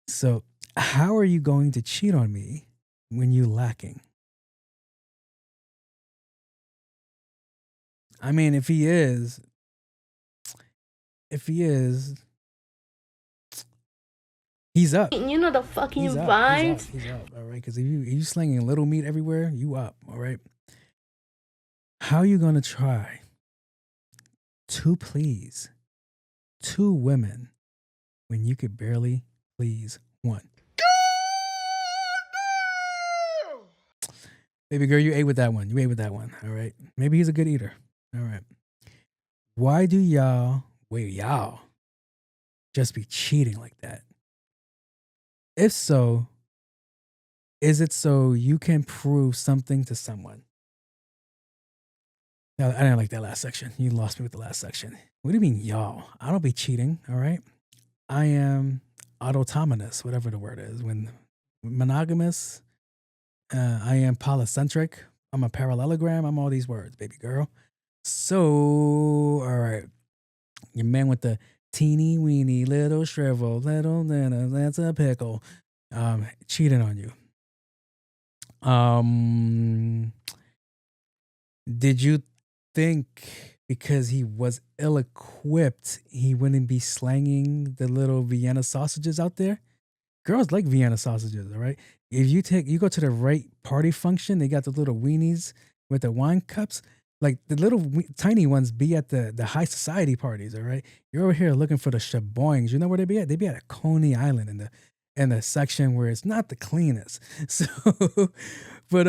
So how are you going to cheat on me when you lacking? I mean, if he is, he's up. You know the fucking He's vibes. He's up. All right. Because if you slinging little meat everywhere, you up. All right. How are you going to try to please 2 women when you could barely please 1? Baby girl, you ate with that one. All right. Maybe he's a good eater. All right. Why do y'all just be cheating like that? If so, is it so you can prove something to someone? No, I didn't like that last section. You lost me with the last section. What do you mean, y'all? I don't be cheating, all right? I am autonomous, whatever the word is. When monogamous, I am polycentric. I'm a parallelogram. I'm all these words, baby girl. So, all right. Your man with the teeny weeny little shrivel, little that's a pickle, cheating on you. Did you think because he was ill-equipped, he wouldn't be slanging the little Vienna sausages out there? Girls like Vienna sausages, all right? If you go to the right party function, they got the little weenies with the wine cups. Like the little tiny ones be at the high society parties, all right? You're over here looking for the shaboings. You know where they be at? They be at Coney Island in the section where it's not the cleanest. So, but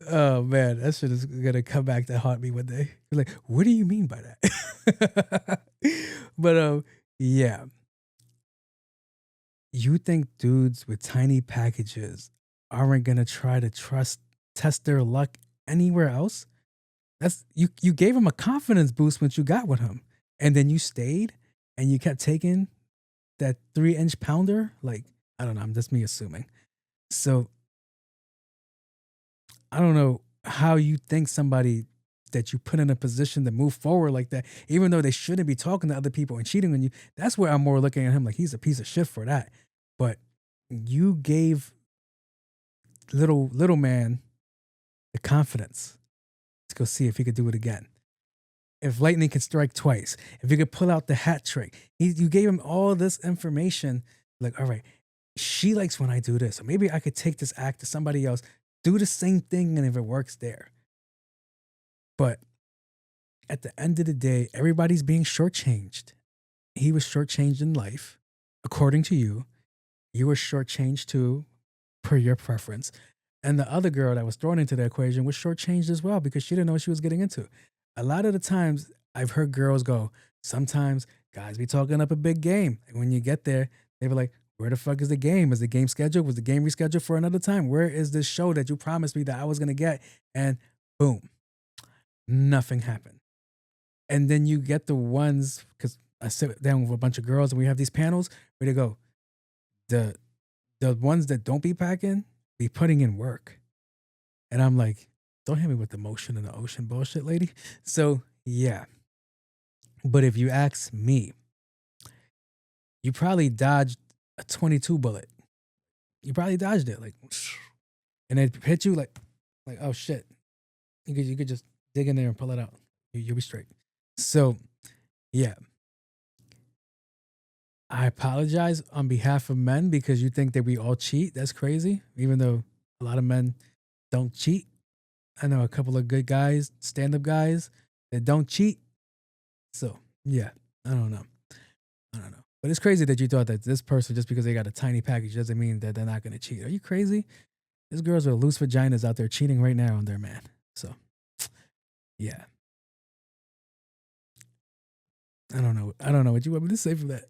oh man, that shit is gonna come back to haunt me one day. You're like, what do you mean by that? But yeah. You think dudes with tiny packages aren't gonna try to test their luck anywhere else? That's you gave him a confidence boost once you got with him. And then you stayed and you kept taking that 3-inch pounder. Like, I don't know, that's me assuming. So I don't know how you think somebody that you put in a position to move forward like that, even though they shouldn't be talking to other people and cheating on you. That's where I'm more looking at him like he's a piece of shit for that. But you gave little man the confidence to go see if he could do it again. If lightning can strike twice, if he could pull out the hat trick, you gave him all this information. Like, all right, she likes when I do this. So maybe I could take this act to somebody else, do the same thing, and if it works there. But at the end of the day, everybody's being shortchanged. He was shortchanged in life, according to you. You were shortchanged too, per your preference. And the other girl that was thrown into the equation was shortchanged as well because she didn't know what she was getting into. A lot of the times I've heard girls go, sometimes guys be talking up a big game. And when you get there, they were like, where the fuck is the game? Is the game scheduled? Was the game rescheduled for another time? Where is this show that you promised me that I was going to get? And boom, nothing happened. And then you get the ones, because I sit down with a bunch of girls and we have these panels where they go, the ones that don't be packing, be putting in work. And I'm like, don't hit me with the motion in the ocean bullshit, lady. So, yeah. But if you ask me, you probably dodged a 22 bullet. You probably dodged it. Like, and it hit you like oh shit. You could just dig in there and pull it out. You'll be straight. So, yeah. I apologize on behalf of men because you think that we all cheat. That's crazy. Even though a lot of men don't cheat. I know a couple of good guys, stand-up guys that don't cheat. So, yeah, I don't know. But it's crazy that you thought that this person, just because they got a tiny package, doesn't mean that they're not going to cheat. Are you crazy? There's girls with loose vaginas out there cheating right now on their man. So, yeah. I don't know what you want me to say for that.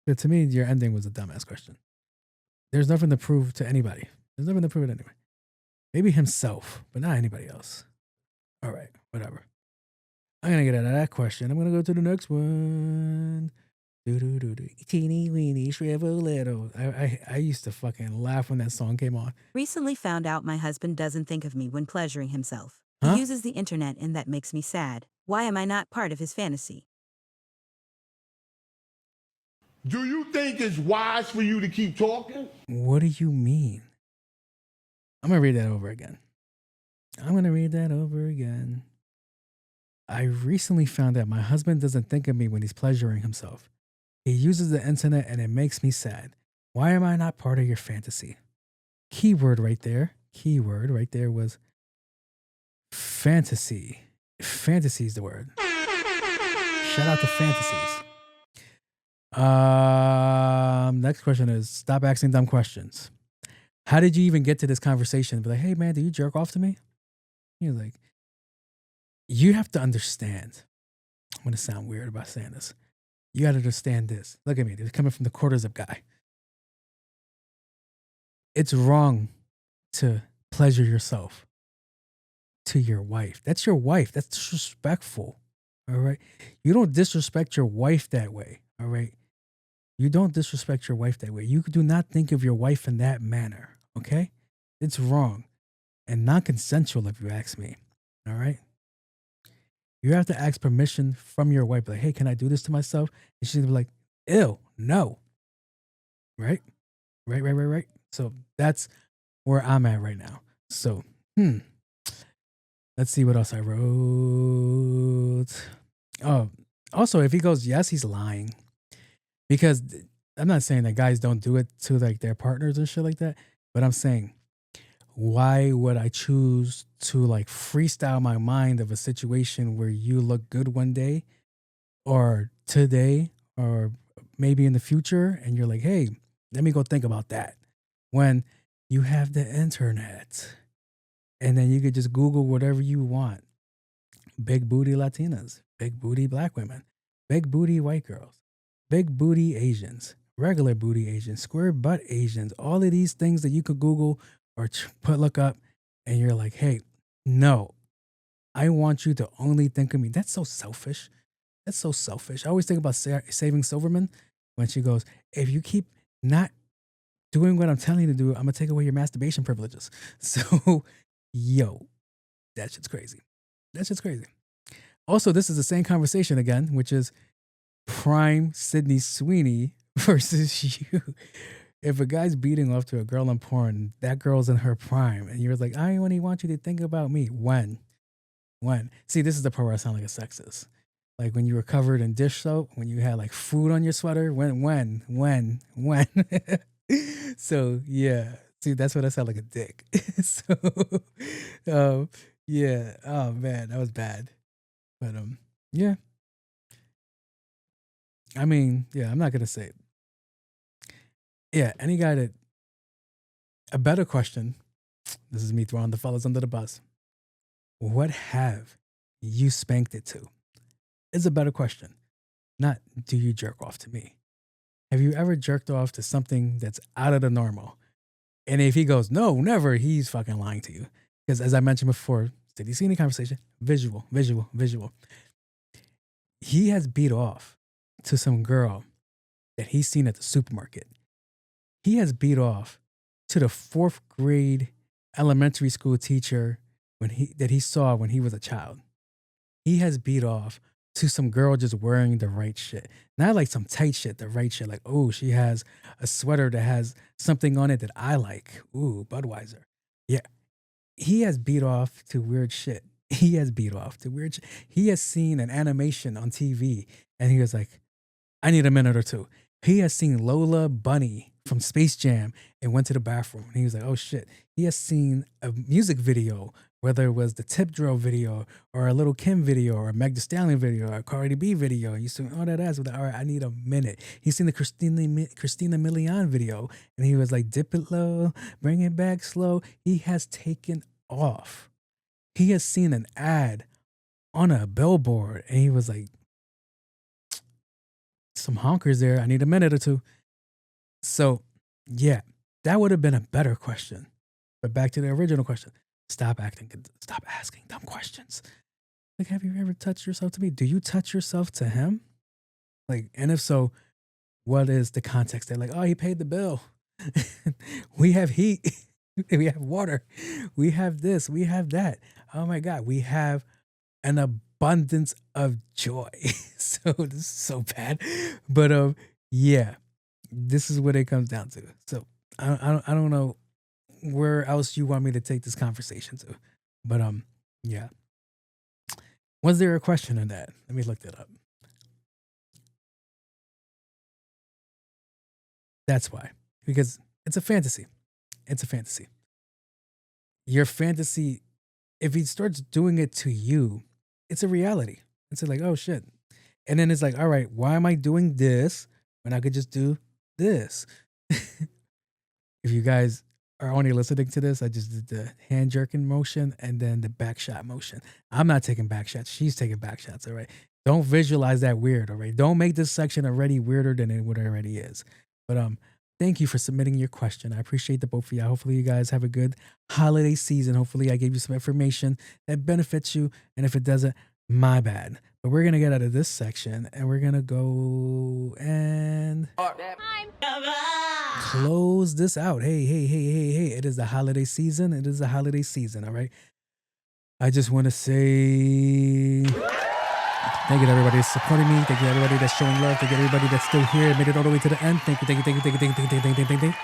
But to me, your ending was a dumbass question. There's nothing to prove to anybody. There's nothing to prove it anyway. Maybe himself, but not anybody else. All right, whatever. I'm going to get out of that question. I'm going to go to the next one. Teeny weeny shrivel little. I used to fucking laugh when that song came on. Recently found out my husband doesn't think of me when pleasuring himself. Huh? He uses the internet and that makes me sad. Why am I not part of his fantasy? Do you think it's wise for you to keep talking? What do you mean? I'm going to read that over again. I recently found out my husband doesn't think of me when he's pleasuring himself. He uses the internet and it makes me sad. Why am I not part of your fantasy? Keyword right there was fantasy. Fantasy is the word. Shout out to fantasies. Next question is, stop asking dumb questions. How did you even get to this conversation? Be like, hey man, do you jerk off to me? You're like, you have to understand. I'm going to sound weird about saying this. You got to understand this. Look at me. They're coming from the quarter-zip guy. It's wrong to pleasure yourself. to your wife. That's your wife. That's disrespectful. All right. You don't disrespect your wife that way. All right. You don't disrespect your wife that way. You do not think of your wife in that manner. Okay. It's wrong and non-consensual if you ask me. All right. You have to ask permission from your wife. Like, hey, can I do this to myself? And she's gonna be like, ew, no. Right? Right. So that's where I'm at right now. So, let's see what else I wrote. Oh, also, if he goes yes, he's lying. Because I'm not saying that guys don't do it to like their partners and shit like that, but I'm saying, why would I choose to like freestyle my mind of a situation where you look good one day or today or maybe in the future and you're like, hey, let me go think about that, when you have the internet and then you could just Google whatever you want. Big booty Latinas, big booty black women, big booty white girls, big booty Asians, regular booty Asians, square butt Asians, all of these things that you could Google or look up, and you're like, hey, no, I want you to only think of me. That's so selfish. That's so selfish. I always think about Saving Silverman when she goes, if you keep not doing what I'm telling you to do, I'm going to take away your masturbation privileges. So, yo, that shit's crazy. That shit's crazy. Also, this is the same conversation again, which is prime Sydney Sweeney versus you. If a guy's beating off to a girl in porn, that girl's in her prime, and you're like, I only want you to think about me. When? See, this is the part where I sound like a sexist. Like when you were covered in dish soap, when you had like food on your sweater. When? So yeah, see, that's what I sound like, a dick. So, yeah. Oh man, that was bad. But yeah. I mean, yeah, I'm not gonna say it. Yeah, any guy that, a better question, this is me throwing the fellas under the bus. What have you spanked it to? Is a better question. Not, do you jerk off to me? Have you ever jerked off to something that's out of the normal? And if he goes, no, never, he's fucking lying to you. Because as I mentioned before, did you see any conversation? Visual. He has beat off to some girl that he's seen at the supermarket. He has beat off to the 4th grade elementary school teacher that he saw when he was a child. He has beat off to some girl just wearing the right shit. Not like some tight shit, the right shit. Like, oh, she has a sweater that has something on it that I like. Ooh, Budweiser. Yeah. He has beat off to weird shit. He has seen an animation on TV and he was like, I need a minute or two. He has seen Lola Bunny from Space Jam and went to the bathroom. And he was like, oh shit. He has seen a music video, whether it was the Tip Drill video or a Little Kim video or a Meg Thee Stallion video or a Cardi B video. And you see, oh, that ass. All right, I need a minute. He's seen the Christina Milian video and he was like, dip it low, bring it back slow. He has taken off. He has seen an ad on a billboard and he was like, some honkers there. I need a minute or two. So, yeah, that would have been a better question. But back to the original question. Stop asking dumb questions. Like, have you ever touched yourself to me? Do you touch yourself to him? Like, and if so, what is the context there? Like, oh, he paid the bill. We have heat. We have water. We have this. We have that. Oh my God. We have an abundance of joy. So this is so bad. But yeah, this is what it comes down to. So I don't know where else you want me to take this conversation to. But yeah. Was there a question in that? Let me look that up. That's why. Because it's a fantasy. It's a fantasy. Your fantasy, if he starts doing it to you, it's a reality. It's like, oh shit. And then it's like, all right, why am I doing this when I could just do this? If you guys are only listening to this, I just did the hand jerking motion and then the back shot motion. I'm not taking back shots. She's taking back shots, all right? Don't visualize that weird, all right? Don't make this section already weirder than it already is. But thank you for submitting your question. I appreciate the both of you. Hopefully you guys have a good holiday season. Hopefully I gave you some information that benefits you. And if it doesn't, my bad. But we're going to get out of this section and we're going to go and close this out. Hey. It is the holiday season. It is the holiday season. All right. I just want to say thank you to everybody that's supporting me. Thank you to everybody that's showing love. Thank you to everybody that's still here and made it all the way to the end. Thank you.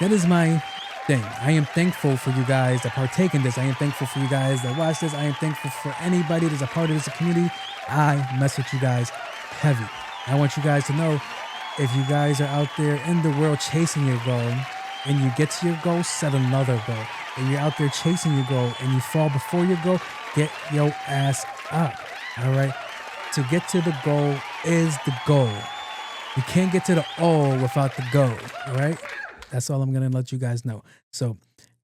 That is my thing. I am thankful for you guys that partake in this. I am thankful for you guys that watch this. I am thankful for anybody that's a part of this community. I mess with you guys heavy. I want you guys to know, if you guys are out there in the world chasing your goal and you get to your goal, set another goal. If you're out there chasing your goal and you fall before your goal, get your ass up. All right. To get to the goal is the goal. You can't get to the O without the go. All right. That's all I'm going to let you guys know. So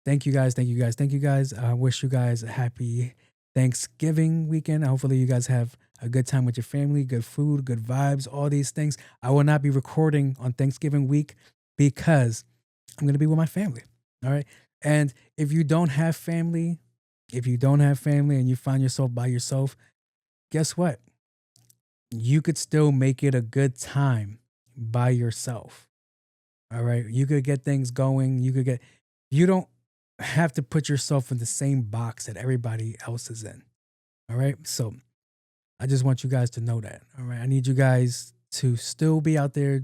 thank you guys. I wish you guys a happy Thanksgiving weekend. Hopefully you guys have a good time with your family, good food, good vibes, all these things. I will not be recording on Thanksgiving week because I'm going to be with my family. All right. And if you don't have family and you find yourself by yourself, guess what? You could still make it a good time by yourself. All right. You could get things going. You don't have to put yourself in the same box that everybody else is in. All right. So I just want you guys to know that. All right. I need you guys to still be out there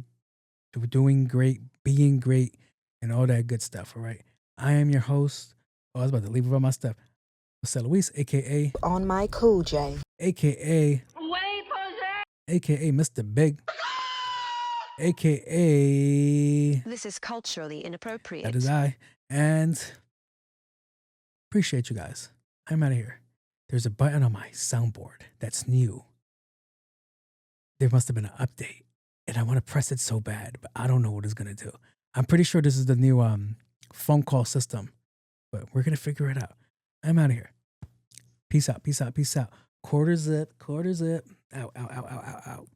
doing great, being great, and all that good stuff. All right. I am your host. Oh, I was about to leave about my stuff. Jose Luis, aka On My Cool J, aka Mr. Big, aka This is culturally inappropriate. that is I, and appreciate you guys. I'm out of here. There's a button on my soundboard that's new. There must have been an update, and I want to press it so bad, but I don't know what it's gonna do. I'm pretty sure this is the new phone call system, but we're gonna figure it out. I'm out of here. Peace out. Quarter zip. Out.